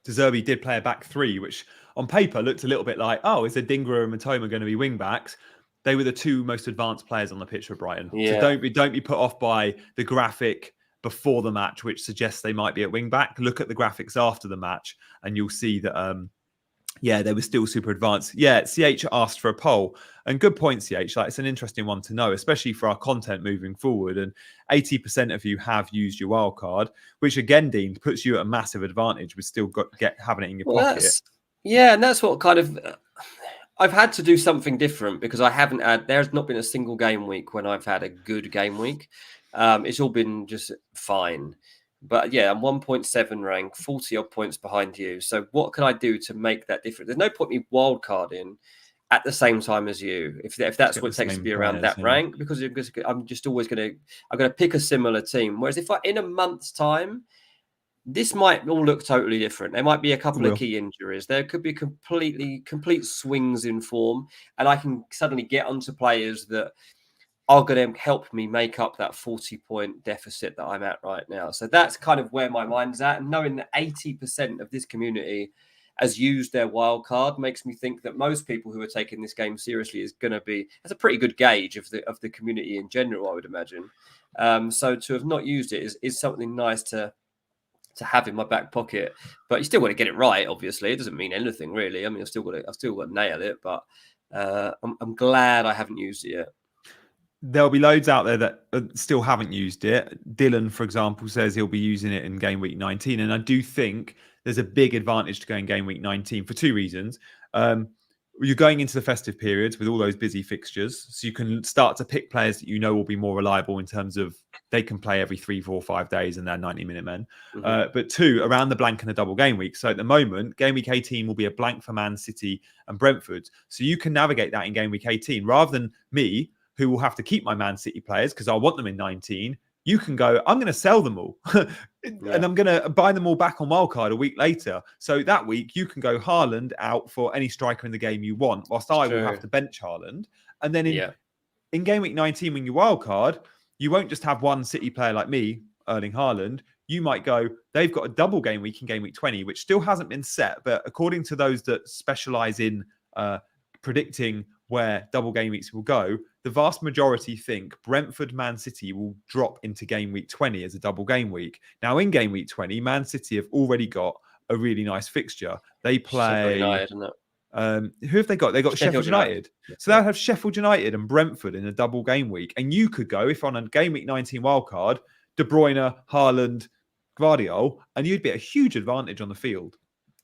De Zerbi did play a back three, which on paper looked a little bit like, oh, is Adingra and Matoma going to be wing backs? They were the two most advanced players on the pitch for Brighton. Yeah. So don't be put off by the graphic before the match, which suggests they might be at wing back. Look at the graphics after the match, and you'll see that they were still super advanced. Yeah, CH asked for a poll, and good point, CH. Like, it's an interesting one to know, especially for our content moving forward. And 80% of you have used your wild card, which again, Dean, puts you at a massive advantage with still having it in your pocket. And that's what kind of I've had to do something different, because there's not been a single game week when I've had a good game week. It's all been just fine. But yeah, I'm 1.7 rank, 40 odd points behind you. So what can I do to make that difference? There's no point me wildcarding at the same time as you, if that's what it takes to be around that yeah. rank, because I'm just always going to pick a similar team. Whereas if in a month's time, this might all look totally different. There might be a couple of key injuries. There could be complete swings in form, and I can suddenly get onto players that are going to help me make up that 40-point deficit that I'm at right now. So that's kind of where my mind's at. And knowing that 80% of this community has used their wild card makes me think that most people who are taking this game seriously that's a pretty good gauge of the community in general, I would imagine. So to have not used it is something nice to have in my back pocket. But you still want to get it right, obviously. It doesn't mean anything really. I mean, I've still got to nail it, but I'm glad I haven't used it yet. There'll be loads out there that still haven't used it. Dylan, for example, says he'll be using it in game week 19. And I do think there's a big advantage to going game week 19 for two reasons. You're going into the festive periods with all those busy fixtures. So you can start to pick players that you know will be more reliable in terms of they can play every 3, 4, 5 days and they're 90-minute men. But two, around the blank and the double game week. So at the moment, game week 18 will be a blank for Man City and Brentford. So you can navigate that in game week 18 rather than me, who will have to keep my Man City players because I want them in 19. You can go, I'm going to sell them all and I'm going to buy them all back on Wildcard a week later. So that week you can go Haaland out for any striker in the game you want, whilst I will have to bench Haaland. And then in game week 19, when you Wildcard, you won't just have one City player like me, Erling Haaland. You might go, they've got a double game week in game week 20, which still hasn't been set. But according to those that specialize in predicting where double game weeks will go, the vast majority think Brentford Man City will drop into game week 20 as a double game week. Now, in game week 20, Man City have already got a really nice fixture. They play... United, isn't it? Who have they got? They got Sheffield United. So they'll have Sheffield United and Brentford in a double game week. And you could go, if on a game week 19 wildcard, De Bruyne, Haaland, Gvardiol, and you'd be at a huge advantage on the field.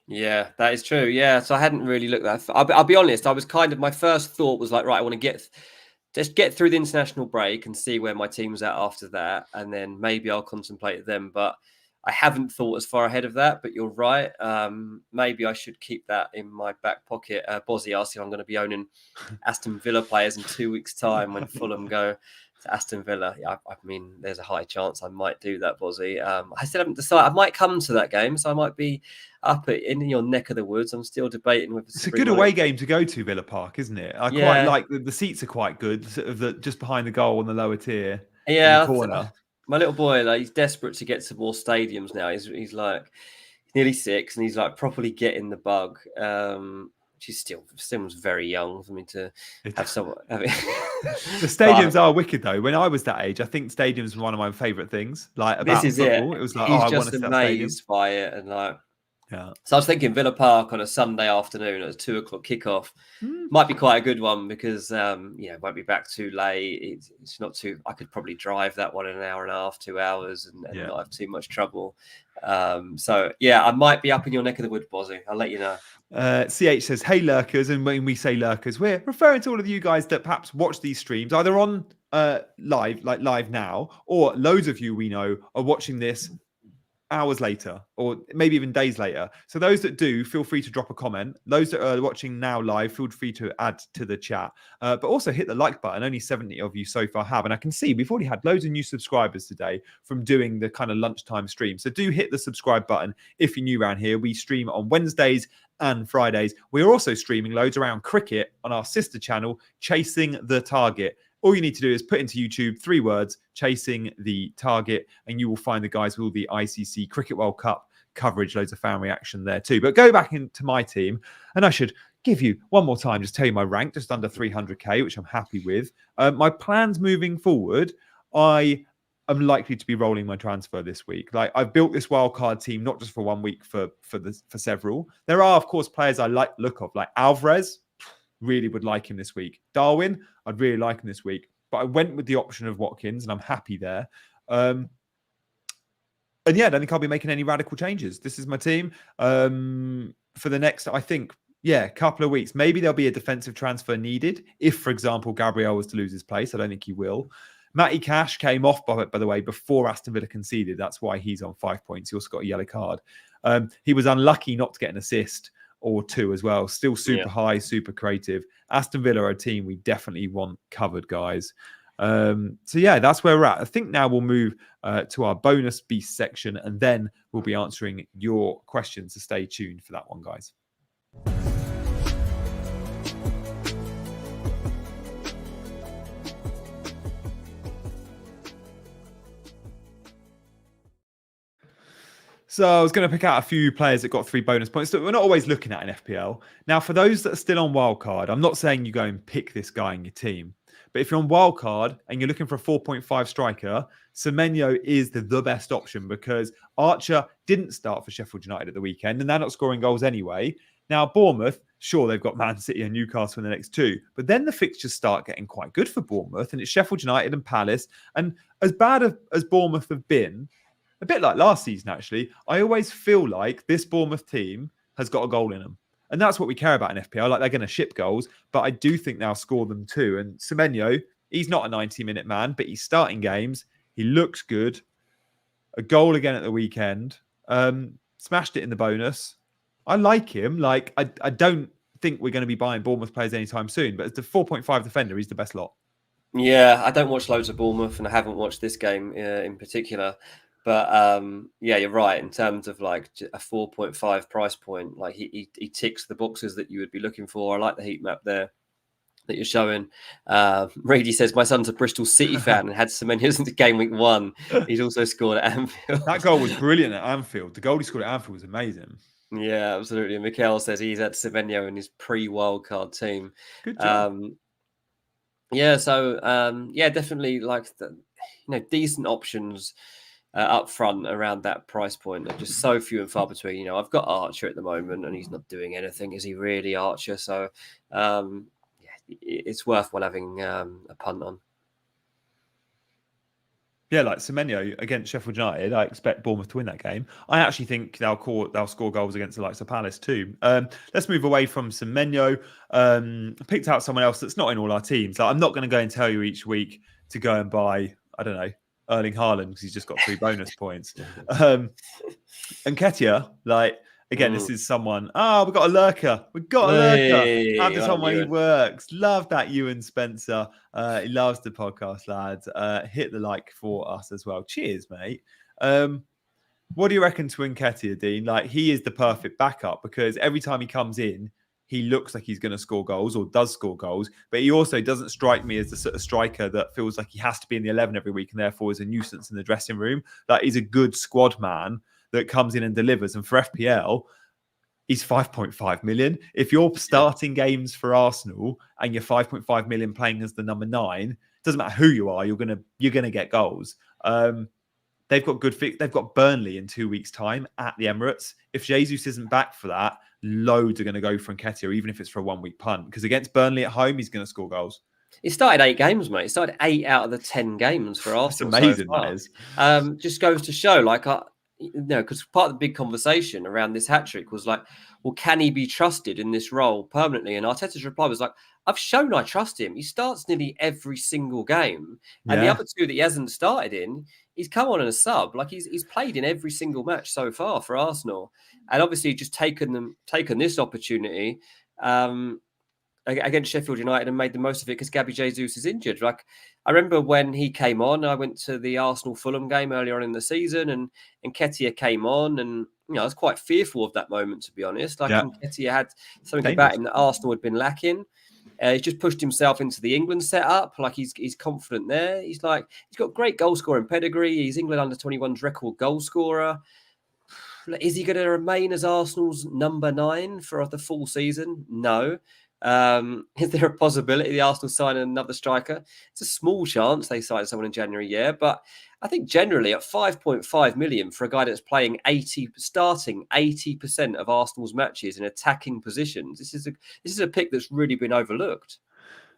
Yeah, that is true. Yeah, so I hadn't really looked at that. I'll be honest, I was my first thought was like, right, I want to just get through the international break and see where my team's at after that. And then maybe I'll contemplate them. But I haven't thought as far ahead of that. But you're right. Maybe I should keep that in my back pocket. Bozzy asked if I'm going to be owning Aston Villa players in 2 weeks' time when Fulham go to Aston Villa. I mean, there's a high chance I might do that, Bozzy. I still haven't decided. I might come to that game, so I might be up in your neck of the woods. I'm still debating with. It's a good away game to go to, Villa Park, isn't it? I quite like the seats are quite good, sort of just behind the goal on the lower tier. Yeah, in the corner. My little boy, he's desperate to get to more stadiums now. He's nearly 6, and he's properly getting the bug. She's still very young for me to have someone. The stadiums are wicked though. When I was that age, I think stadiums were one of my favourite things. Like about this is football, it was like, he's I just want to amazed by it, and yeah. So I was thinking Villa Park on a Sunday afternoon at a 2:00 kickoff might be quite a good one because it won't be back too late. It's not too. I could probably drive that one in an hour and a half, 2 hours, and not have too much trouble. So yeah, I might be up in your neck of the woods, Bozzy. I'll let you know. CH says, hey lurkers, and when we say lurkers, we're referring to all of you guys that perhaps watch these streams either on live now, or loads of you we know are watching this hours later or maybe even days later. So those that do, feel free to drop a comment. Those that are watching now live, feel free to add to the chat, but also hit the like button. Only 70 of you so far have, and I can see we've already had loads of new subscribers today from doing the kind of lunchtime stream. So do hit the subscribe button if you're new around here. We stream on Wednesdays and Fridays. We're also streaming loads around cricket on our sister channel, Chasing the Target. All you need to do is put into YouTube 3 words, Chasing the Target, and you will find the guys with all the ICC Cricket World Cup coverage, loads of fan reaction there too. But go back into my team, and I should give you one more time, just tell you my rank, just under 300k, which I'm happy with. My plans moving forward, I am likely to be rolling my transfer this week. I've built this wildcard team, not just for 1 week, for several. There are, of course, players I like the look of, like Alvarez. Really would like him this week. Darwin, I'd really like him this week. But I went with the option of Watkins, and I'm happy there. And yeah, I don't think I'll be making any radical changes. This is my team for the next, I think, couple of weeks. Maybe there'll be a defensive transfer needed if, for example, Gabriel was to lose his place. I don't think he will. Matty Cash came off, by the way, before Aston Villa conceded. That's why he's on 5 points. He also got a yellow card. He was unlucky not to get an assist or 2 as well. Still super high, super creative. Aston Villa are a team we definitely want covered, guys. So yeah, that's where we're at. I think now we'll move to our bonus beast section, and then we'll be answering your questions. So stay tuned for that one, guys. So I was going to pick out a few players that got 3 bonus points that we're not always looking at in FPL. Now, for those that are still on Wildcard, I'm not saying you go and pick this guy in your team. But if you're on Wildcard and you're looking for a 4.5 striker, Semenyo is the best option because Archer didn't start for Sheffield United at the weekend and they're not scoring goals anyway. Now, Bournemouth, sure, they've got Man City and Newcastle in the next 2. But then the fixtures start getting quite good for Bournemouth, and it's Sheffield United and Palace. And as bad as Bournemouth have been, a bit like last season, actually, I always feel like this Bournemouth team has got a goal in them. And that's what we care about in FPL. Like, they're going to ship goals, but I do think they'll score them too. And Semenyo, he's not a 90-minute man, but he's starting games. He looks good. A goal again at the weekend. Smashed it in the bonus. I like him. Like, I don't think we're going to be buying Bournemouth players anytime soon, but as the 4.5 defender, he's the best lot. Yeah, I don't watch loads of Bournemouth, and I haven't watched this game in particular. But yeah, you're right. In terms of like a 4.5 price point, like he ticks the boxes that you would be looking for. I like the heat map there that you're showing. Reedy says, my son's a Bristol City fan and had Semenyo into game week 1. He's also scored at Anfield. That goal was brilliant at Anfield. The goal he scored at Anfield was amazing. Yeah, absolutely. And Mikel says he's had Semenyo in his pre-wildcard team. Good job. Yeah, so yeah, definitely like decent options up front around that price point. They're just so few and far between. I've got Archer at the moment and he's not doing anything. Is he really Archer? So yeah, it's worth one having a punt on. Yeah, like Semenyo against Sheffield United, I expect Bournemouth to win that game. I actually think they'll score goals against the likes of Palace too. Let's move away from Semenyo. I picked out someone else that's not in all our teams. Like, I'm not going to go and tell you each week to go and buy, I don't know, Erling Haaland because he's just got 3 bonus points. Nketiah, like, again, this is someone. We've got a lurker. We've got a lurker. How does someone works? Love that, Ewan Spencer. He loves the podcast, lads. Hit the like for us as well. Cheers, mate. What do you reckon to Nketiah, Dean? Like, he is the perfect backup because every time he comes in, he looks like he's going to score goals or does score goals, but he also doesn't strike me as the sort of striker that feels like he has to be in the 11 every week and therefore is a nuisance in the dressing room. Like, he's a good squad man that comes in and delivers. And for FPL, he's 5.5 million. If you're starting games for Arsenal and you're 5.5 million playing as the number 9, it doesn't matter who you are, you're gonna get goals. They've got they've got Burnley in 2 weeks' time at the Emirates. If Jesus isn't back for that, loads are going to go for Nketiah, even if it's for a 1 week punt. Because against Burnley at home, he's going to score goals. He started 8 games, mate. He started 8 out of the 10 games for Arsenal. That's amazing, so that is. Just goes to show, like, because part of the big conversation around this hat-trick was like, well, can he be trusted in this role permanently? And Arteta's reply was like, I've shown I trust him. He starts nearly every single game. And the other 2 that he hasn't started in, he's come on in a sub. Like, he's played in every single match so far for Arsenal. And obviously just taken this opportunity against Sheffield United and made the most of it because Gabby Jesus is injured. Like, I remember when he came on, I went to the Arsenal-Fulham game earlier on in the season, and Nketiah came on, and I was quite fearful of that moment, to be honest. Like, Nketiah had something about him that Arsenal had been lacking. He's just pushed himself into the England setup. Like, he's confident there. He's got great goal scoring pedigree. He's England under 21's record goal scorer. Is he going to remain as Arsenal's number 9 for the full season? No. Is there a possibility the Arsenal sign another striker? It's a small chance they sign someone in January, yeah. But I think generally at 5.5 million for a guy that's starting 80% of Arsenal's matches in attacking positions, this is a pick that's really been overlooked.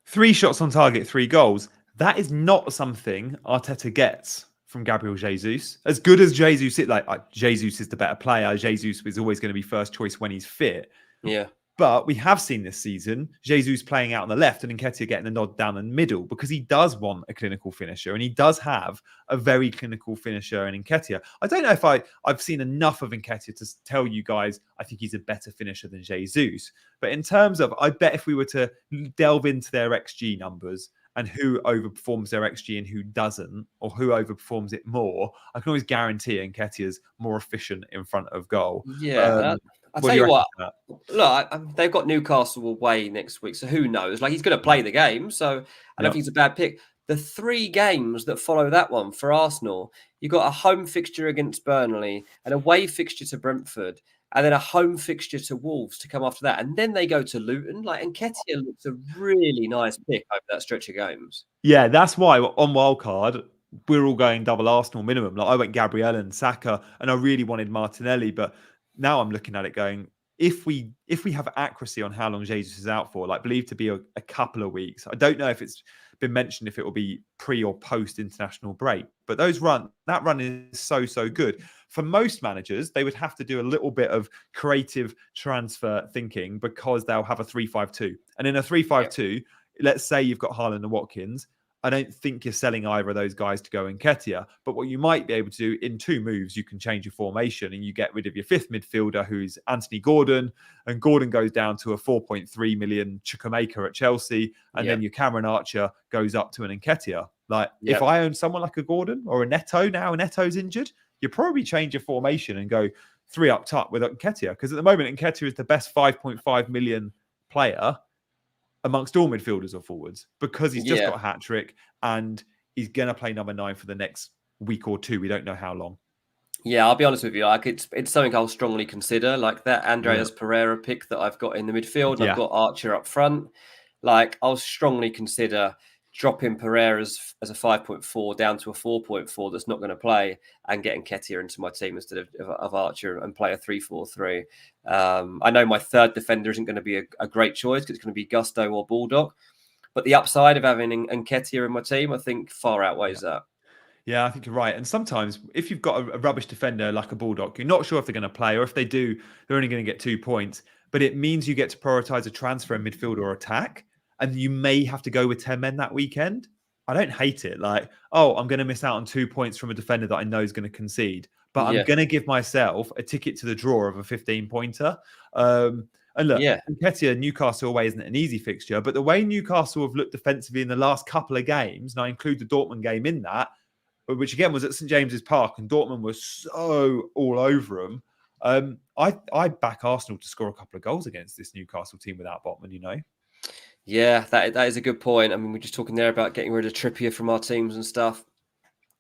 3 shots on target, 3 goals. That is not something Arteta gets from Gabriel Jesus. As good as Jesus is, like Jesus is the better player. Jesus is always going to be first choice when he's fit. Yeah. But we have seen this season, Jesus playing out on the left and Nketiah getting the nod down the middle because he does want a clinical finisher and he does have a very clinical finisher in Nketiah. I don't know if I've seen enough of Nketiah to tell you guys I think he's a better finisher than Jesus. But in terms of, I bet if we were to delve into their XG numbers and who overperforms their XG and who doesn't, or who overperforms it more, I can always guarantee Nketiah's more efficient in front of goal. Yeah. I'll tell you what, look, they've got Newcastle away next week, so who knows? Like, he's going to play the game, so I don't think it's a bad pick. The 3 games that follow that one for Arsenal, you've got a home fixture against Burnley, an away fixture to Brentford, and then a home fixture to Wolves to come after that. And then they go to Luton. Like, Nketiah looks a really nice pick over that stretch of games. Yeah, that's why on Wildcard, we're all going double Arsenal minimum. Like, I went Gabriel and Saka, and I really wanted Martinelli, but now I'm looking at it going, if we have accuracy on how long Jesus is out for, like believed to be a couple of weeks, I don't know if it's been mentioned if it will be pre or post international break, but that run is so good. For most managers, they would have to do a little bit of creative transfer thinking because they'll have a 3-5-2. And in a 3-5-2, let's say you've got Haaland and Watkins, I don't think you're selling either of those guys to go Nketiah. But what you might be able to do in 2 moves, you can change your formation and you get rid of your 5th midfielder, who's Anthony Gordon. And Gordon goes down to a 4.3 million Chukwuemeka at Chelsea. And then your Cameron Archer goes up to an Nketiah. Like, if I own someone like a Gordon or a Neto now, Neto's injured, you probably change your formation and go 3 up top with Nketiah. Because at the moment, Nketiah is the best 5.5 million player amongst all midfielders or forwards because he's just got a hat-trick and he's going to play number 9 for the next week or 2. We don't know how long. Yeah, I'll be honest with you. Like, it's something I'll strongly consider. Like that Andreas Pereira pick that I've got in the midfield. I've got Archer up front. Like, I'll strongly consider dropping Pereira as a 5.4 down to a 4.4 that's not going to play and getting Nketiah into my team instead of Archer and play a 3-4-3. I know my 3rd defender isn't going to be a great choice because it's going to be Gusto or Bulldog, but the upside of having Nketiah in my team, I think, far outweighs that. Yeah, I think you're right. And sometimes if you've got a rubbish defender like a Bulldog, you're not sure if they're going to play, or if they do, they're only going to get 2 points. But it means you get to prioritize a transfer in midfield or attack. And you may have to go with 10 men that weekend. I don't hate it. Like, I'm going to miss out on 2 points from a defender that I know is going to concede. But I'm going to give myself a ticket to the draw of a 15-pointer. And look, Nketiah, Newcastle away isn't an easy fixture. But the way Newcastle have looked defensively in the last couple of games, and I include the Dortmund game in that, which again was at St. James's Park, and Dortmund was so all over them. I back Arsenal to score a couple of goals against this Newcastle team without Botman, you know. Yeah, that is a good point. I mean, we're just talking there about getting rid of Trippier from our teams and stuff.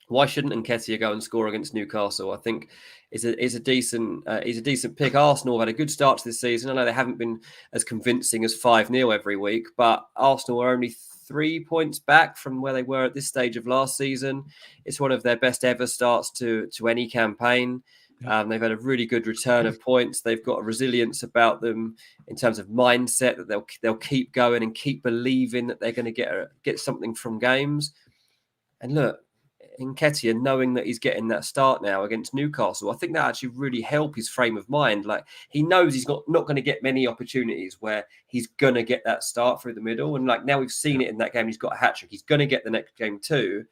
Why shouldn't Nketiah go and score against Newcastle? I think is a decent pick. Arsenal have had a good start to this season. I know they haven't been as convincing as 5-0 every week, but Arsenal are only 3 points back from where they were at this stage of last season. It's one of their best ever starts to any campaign. They've had a really good return of points. They've got a resilience about them in terms of mindset that they'll keep going and keep believing that they're going to get something from games. And look, Nketiah, knowing that he's getting that start now against Newcastle, I think that actually really help his frame of mind. Like, he knows he's not going to get many opportunities where he's going to get that start through the middle. And like, now we've seen it in that game, he's got a hat-trick. He's going to get the next game too.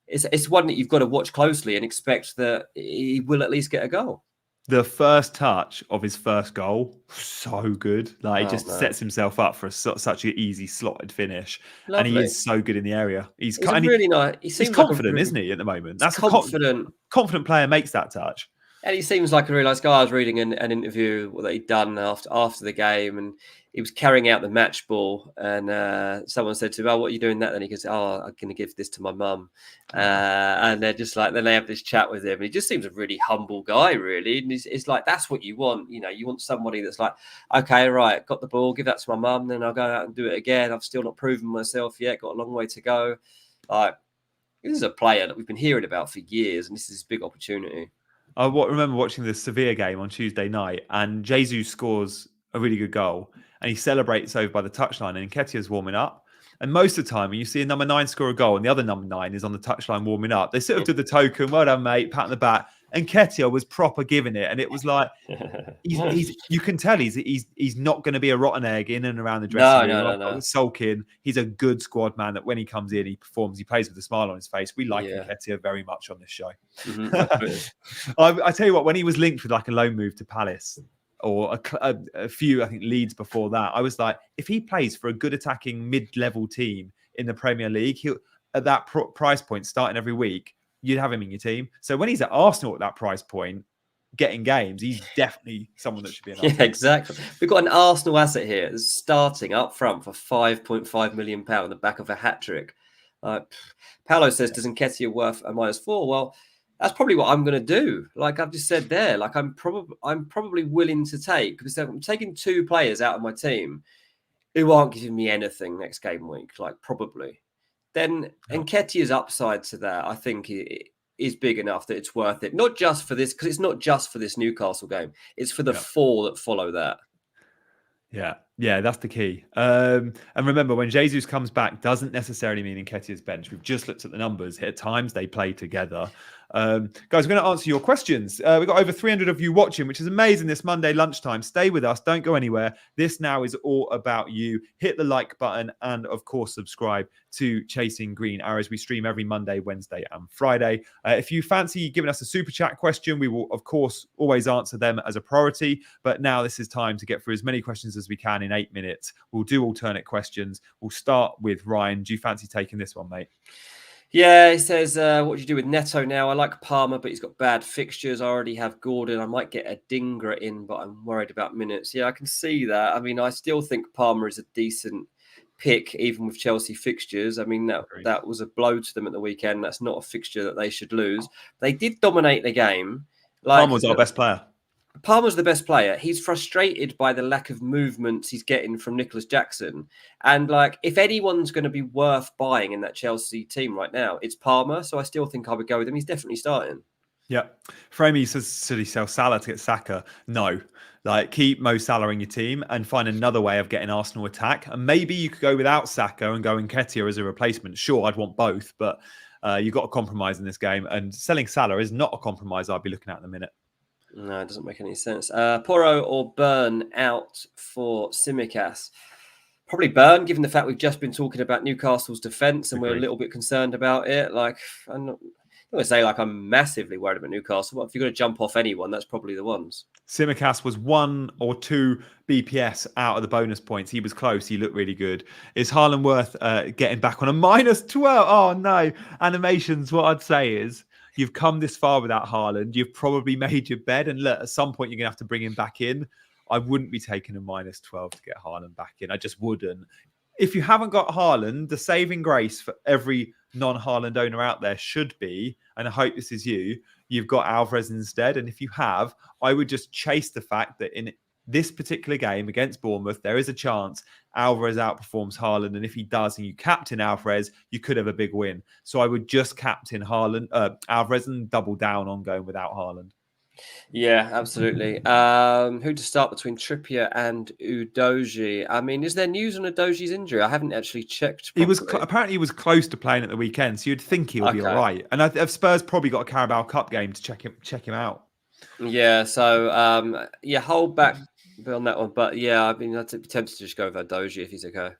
It's one that you've got to watch closely and expect that he will at least get a goal. The first touch of his first goal, so good. Like, he just sets himself up for such an easy slotted finish. Lovely. And he is so good in the area. He's really nice. He's confident, isn't he, at the moment? That's confident. Confident player makes that touch. And he seems like a really nice guy. I was reading an interview that he'd done after the game, and he was carrying out the match ball, and someone said to him, "Oh, what are you doing that?" Then he goes, "Oh, I'm going to give this to my mum." And they're just like, then they have this chat with him, and he just seems a really humble guy, really. And it's like, that's what you want, you know. You want somebody that's like, okay, right, got the ball, give that to my mum, then I'll go out and do it again. I've still not proven myself yet, got a long way to go. Like, this is a player that we've been hearing about for years, and this is his big opportunity. I remember watching the Sevilla game on Tuesday night, and Jesus scores a really good goal, and he celebrates over by the touchline, and Nketiah's warming up. And most of the time, when you see a number 9 score a goal, and the other number 9 is on the touchline warming up, they sort of do the token, well done, mate, pat on the back, Nketiah was proper giving it, and it was like you can tell he's not going to be a rotten egg in and around the dressing room. No. Sulking. He's a good squad man that when he comes in, he performs. He plays with a smile on his face. We like Nketiah very much on this show. I tell you what, when he was linked with like a loan move to Palace or a few, I think, Leeds before that, I was like, if he plays for a good attacking mid-level team in the Premier League, he'll at that price point starting every week, you'd have him in your team. So when he's at Arsenal at that price point, getting games, he's definitely someone that should be in our team. Exactly. We've got an Arsenal asset here that's starting up front for £5.5 million on the back of a hat-trick. Paolo says, does Nketiah worth a -4? Well, that's probably what I'm going to do. Like I've just said there, like I'm probably willing to take, because I'm taking 2 players out of my team who aren't giving me anything next game week, like probably. Then Nketiah's upside to that, I think, is big enough that it's worth it. Not just for this, because it's not just for this Newcastle game. It's for the 4 that follow that. Yeah, that's the key. And remember, when Jesus comes back, doesn't necessarily mean Nketiah's bench. We've just looked at the numbers. At times, they play together. Guys, we're going to answer your questions. We've got over 300 of you watching, which is amazing this Monday lunchtime. Stay with us. Don't go anywhere. This now is all about you. Hit the like button and, of course, subscribe to Chasing Green Arrows. We stream every Monday, Wednesday and Friday. If you fancy giving us a super chat question, we will, of course, always answer them as a priority. But now this is time to get through as many questions as we can in 8 minutes. We'll do alternate questions. We'll start with Ryan. Do you fancy taking this one, mate? Yeah, he says, what do you do with Neto now? I like Palmer, but he's got bad fixtures. I already have Gordon. I might get a Dingra in, but I'm worried about minutes. Yeah, I can see that. I mean, I still think Palmer is a decent pick, even with Chelsea fixtures. I mean, that was a blow to them at the weekend. That's not a fixture that they should lose. They did dominate the game. Palmer was our best player. Palmer's the best player. He's frustrated by the lack of movements he's getting from Nicholas Jackson. And like, if anyone's going to be worth buying in that Chelsea team right now, it's Palmer. So I still think I would go with him. He's definitely starting. Yeah. Framey says, should he sell Salah to get Saka? No. Like, keep Mo Salah in your team and find another way of getting Arsenal attack. And maybe you could go without Saka and go Nketiah as a replacement. Sure, I'd want both, but you've got to compromise in this game. And selling Salah is not a compromise I'd be looking at in a minute. No, it doesn't make any sense. Porro or Burn out for Tsimikas? Probably Burn, given the fact we've just been talking about Newcastle's defence and we're a little bit concerned about it. Like, I'm not going to say like I'm massively worried about Newcastle, but if you're going to jump off anyone, that's probably the ones. Tsimikas was 1 or 2 BPS out of the bonus points. He was close. He looked really good. Is Haaland worth getting back on a -12? Oh, no. Animations, what I'd say is, you've come this far without Haaland. You've probably made your bed. And look, at some point, you're going to have to bring him back in. I wouldn't be taking a -12 to get Haaland back in. I just wouldn't. If you haven't got Haaland, the saving grace for every non-Haaland owner out there should be, and I hope this is you, you've got Alvarez instead. And if you have, I would just chase the fact that in this particular game against Bournemouth, there is a chance Alvarez outperforms Haaland. And if he does, and you captain Alvarez, you could have a big win. So I would just captain Alvarez and double down on going without Haaland. Yeah, absolutely. Who to start between Trippier and Udogie? I mean, is there news on Udogie's injury? I haven't actually checked properly. He was apparently he was close to playing at the weekend, so you'd think he'll be all right. And Spurs probably got a Carabao Cup game to check him out. Yeah, so hold back on that one. But yeah, I mean, I'd be tempted to just go with Udogie if he's okay.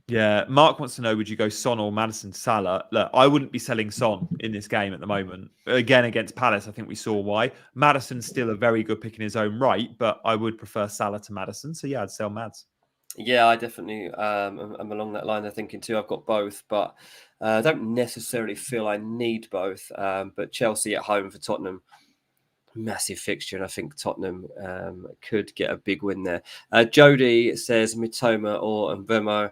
Yeah, Mark wants to know, would you go Son or Maddison Salah? Look, I wouldn't be selling Son in this game at the moment. Again, against Palace, I think we saw why. Maddison's still a very good pick in his own right, but I would prefer Salah to Maddison. So yeah, I'd sell Mads. Yeah, I definitely am along that line of thinking too. I've got both, but I don't necessarily feel I need both. But Chelsea at home for Tottenham, massive fixture, and I think Tottenham could get a big win there. Jody says Mitoma or Mbeumo.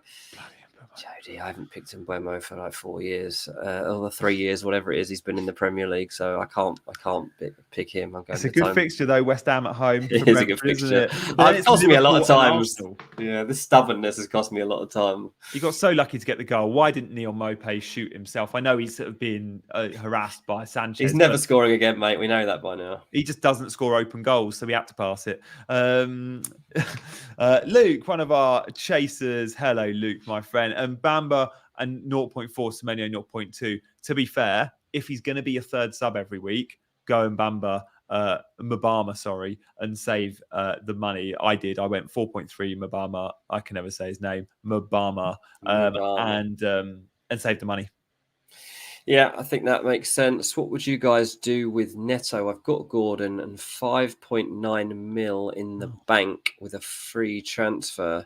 Jody, I haven't picked Mbeumo for like 4 years, or 3 years, whatever it is. He's been in the Premier League, so I can't pick him. I'm going. It's a good fixture though. West Ham at home. It is a good fixture. It's cost me a lot of times. Yeah, this stubbornness has cost me a lot of time. He got so lucky to get the goal. Why didn't Neil Maupay shoot himself? I know he's sort of been harassed by Sanchez. He's never scoring again, mate. We know that by now. He just doesn't score open goals, so we had to pass it. Luke, one of our chasers. Hello, Luke, my friend. And Bamba and 0.4, Semenyo 0.2. To be fair, if he's going to be a third sub every week, go and Bamba Mbama, sorry, and save the money. I did. I went 4.3 Mbama. I can never say his name. Mbama, and saved the money. Yeah, I think that makes sense. What would you guys do with Neto? I've got Gordon and 5.9 mil in the bank with a free transfer.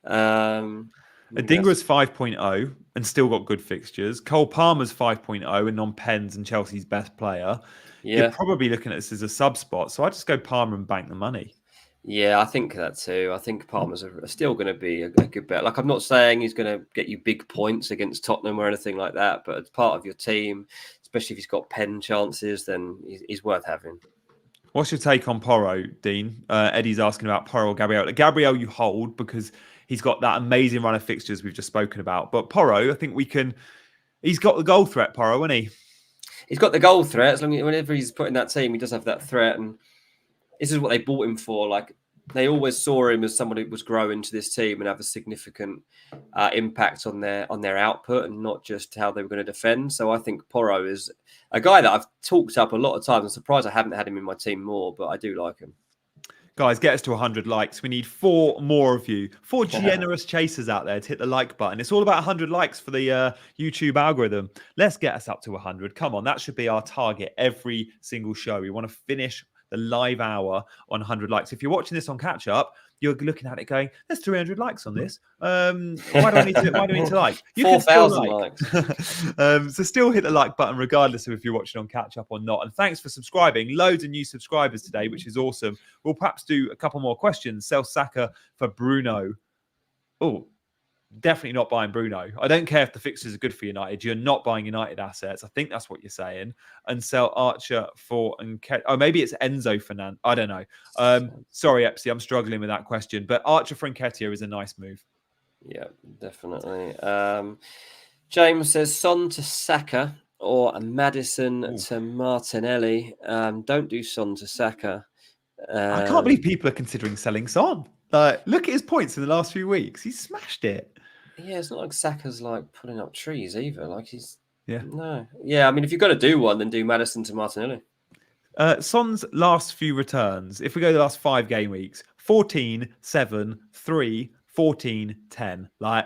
Adingra's 5.0 and still got good fixtures. Cole Palmer's 5.0 and on pens and Chelsea's best player. Yeah. You're probably looking at this as a sub spot. So I just go Palmer and bank the money. Yeah, I think that too. I think Palmer's still going to be a good bet. Like, I'm not saying he's going to get you big points against Tottenham or anything like that, but as part of your team, especially if he's got pen chances, then he's worth having. What's your take on Porro, Dean? Eddie's asking about Porro or Gabriel. Gabriel you hold because he's got that amazing run of fixtures we've just spoken about. But Porro, I think he's got the goal threat, Porro, hasn't he? He's got the goal threat. As long as whenever he's put in that team, he does have that threat. And this is what they bought him for. Like, they always saw him as somebody who was growing to this team and have a significant impact on their output and not just how they were going to defend. So I think Porro is a guy that I've talked up a lot of times. I'm surprised I haven't had him in my team more, but I do like him. Guys, get us to 100 likes. We need 4 more of you. 4 generous chasers out there to hit the like button. It's all about 100 likes for the YouTube algorithm. Let's get us up to 100. Come on, that should be our target every single show. We want to finish the live hour on 100 likes. If you're watching this on catch up, you're looking at it going, there's 300 likes on this. Why do I need to like? You 4,000 likes. So still hit the like button regardless of if you're watching on catch up or not. And thanks for subscribing. Loads of new subscribers today, which is awesome. We'll perhaps do a couple more questions. Sell Saka for Bruno. Oh, definitely not buying Bruno. I don't care if the fixtures are good for United. You're not buying United assets. I think that's what you're saying. And sell Archer for Nketiah. Oh, maybe it's Enzo Fernandez. I don't know. Sorry, Epsy, I'm struggling with that question. But Archer for Nketiah is a nice move. Yeah, definitely. James says Son to Saka or Maddison to Martinelli. Don't do Son to Saka. I can't believe people are considering selling Son. Look at his points in the last few weeks. He's smashed it. Yeah, it's not like Saka's like putting up trees either. Like he's no. Yeah, I mean, if you're going to do one, then do Maddison to Martinelli. Son's last few returns, if we go the last 5 game weeks, 14, 7, 3, 14, 10. Like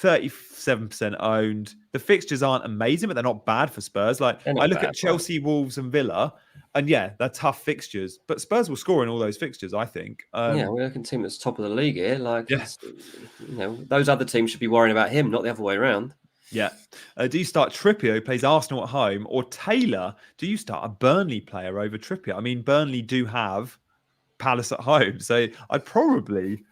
37% owned. The fixtures aren't amazing, but they're not bad for Spurs. Like I look at Chelsea, Wolves, and Villa, and yeah, they're tough fixtures. But Spurs will score in all those fixtures, I think. We're looking at a team that's top of the league here. Like, those other teams should be worrying about him, not the other way around. Yeah. Do you start Trippier, who plays Arsenal at home, or Taylor? Do you start a Burnley player over Trippier? I mean, Burnley do have Palace at home, so I'd probably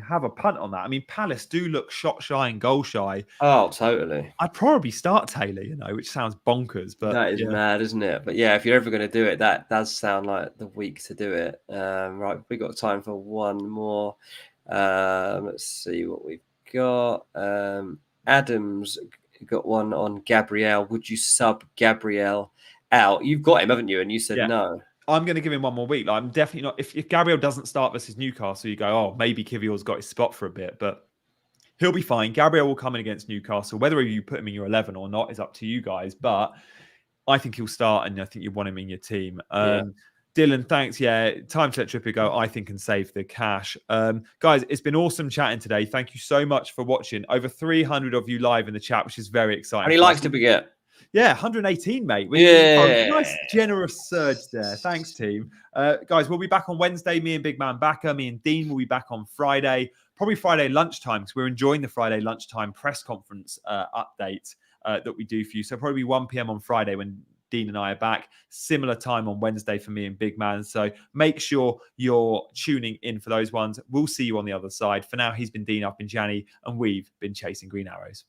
have a punt on that. I mean, Palace do look shot shy and goal shy. Oh, totally. I'd probably start Taylor, which sounds bonkers, but that is mad, isn't it? But yeah, if you're ever going to do it, that does sound like the week to do it. Right, we got time for one more. Let's see what we've got. Adams got one on Gabriel. Would you sub Gabriel out? You've got him, haven't you? And you said no. I'm going to give him one more week. Like, I'm definitely not. If Gabriel doesn't start versus Newcastle, you go, oh, maybe Kivior's got his spot for a bit, but he'll be fine. Gabriel will come in against Newcastle. Whether you put him in your 11 or not is up to you guys, but I think he'll start, and I think you want him in your team. Dylan, thanks. Yeah, time to let Trippier go, I think, and save the cash. Guys, it's been awesome chatting today. Thank you so much for watching. Over 300 of you live in the chat, which is very exciting. How many likes did we get? Yeah, 118, mate. Nice, generous surge there. Thanks, team. Guys, we'll be back on Wednesday. Me and Big Man Backer. Me and Dean will be back on Friday. Probably Friday lunchtime, because we're enjoying the Friday lunchtime press conference update that we do for you. So probably 1 p.m. on Friday when Dean and I are back. Similar time on Wednesday for me and Big Man. So make sure you're tuning in for those ones. We'll see you on the other side. For now, he's been Dean, I've been Janny, and we've been chasing green arrows.